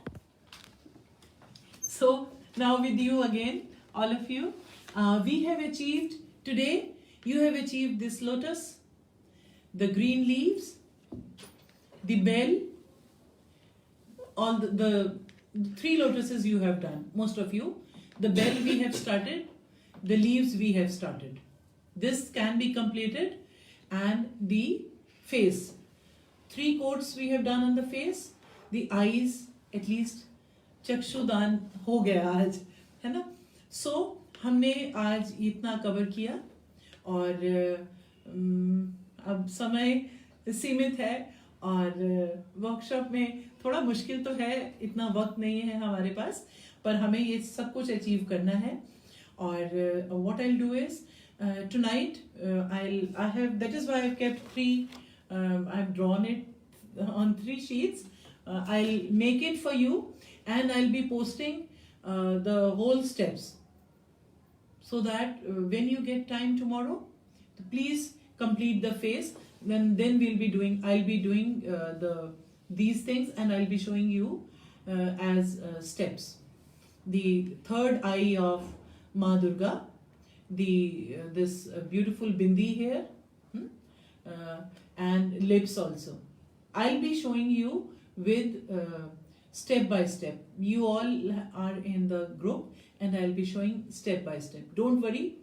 So now with you again, all of you, we have achieved today. You have achieved this lotus, the green leaves, the bell, all the 3 lotuses you have done, most of you. The bell we have started, the leaves we have started. This can be completed, and the face. 3 coats we have done on the face, the eyes, at least चक्षुदान हो गया आज, है ना? So हमने आज इतना cover किया, और अब समय सीमित है, और वर्कशॉप में थोड़ा मुश्किल तो है, इतना वक्त नहीं है हमारे पास, पर हमें ये सब कुछ अचीव करना है. और what I'll do is tonight I have, that is why I've kept 3, I've drawn it on 3 sheets. I'll make it for you, and I'll be posting the whole steps, so that when you get time tomorrow, please complete the face. Then we'll be doing, I'll be doing these things, and I'll be showing you as steps. The 3rd eye of Ma Durga, this beautiful bindi here, and lips also. I'll be showing you with step by step. You all are in the group, and I'll be showing step by step. Don't worry,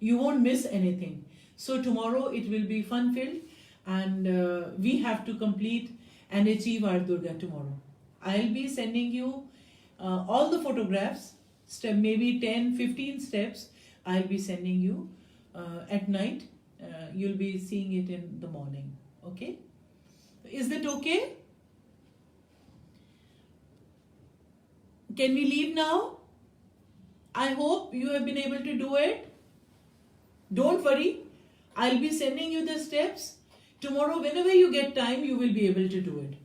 you won't miss anything. So tomorrow it will be fun filled, and we have to complete and achieve our Durga tomorrow. I'll be sending you all the photographs, maybe 10-15 steps. I'll be sending you at night. You'll be seeing it in the morning. Okay? Is that okay? Can we leave now? I hope you have been able to do it. Don't worry, I'll be sending you the steps. Tomorrow, whenever you get time, you will be able to do it.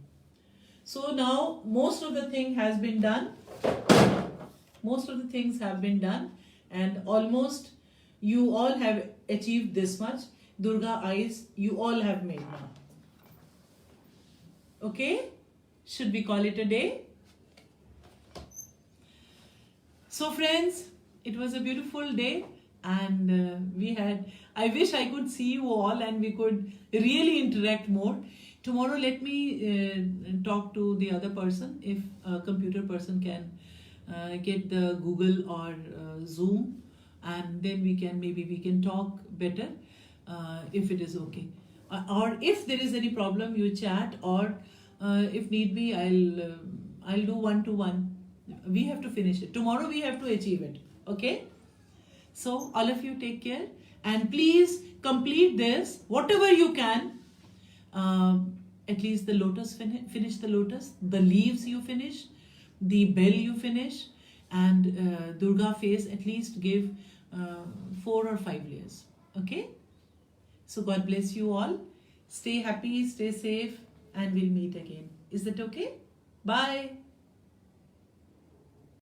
So now, most of the thing has been done. Most of the things have been done, and almost you all have achieved this much. Durga eyes, you all have made now. Okay? Should we call it a day? So friends, it was a beautiful day, and we had, I wish I could see you all and we could really interact more. Tomorrow let me talk to the other person, if a computer person can get the Google or Zoom, and then maybe we can talk better if it is okay. Or if there is any problem, you chat, or if need be, I'll do 1-to-1. We have to finish it. Tomorrow we have to achieve it. Okay? So all of you take care, and please complete this, whatever you can. At least the lotus, finish the lotus, the leaves you finish, the bell you finish, and Durga face at least give 4 or 5 layers. Okay? So God bless you all. Stay happy, stay safe, and we'll meet again. Is that okay? Bye.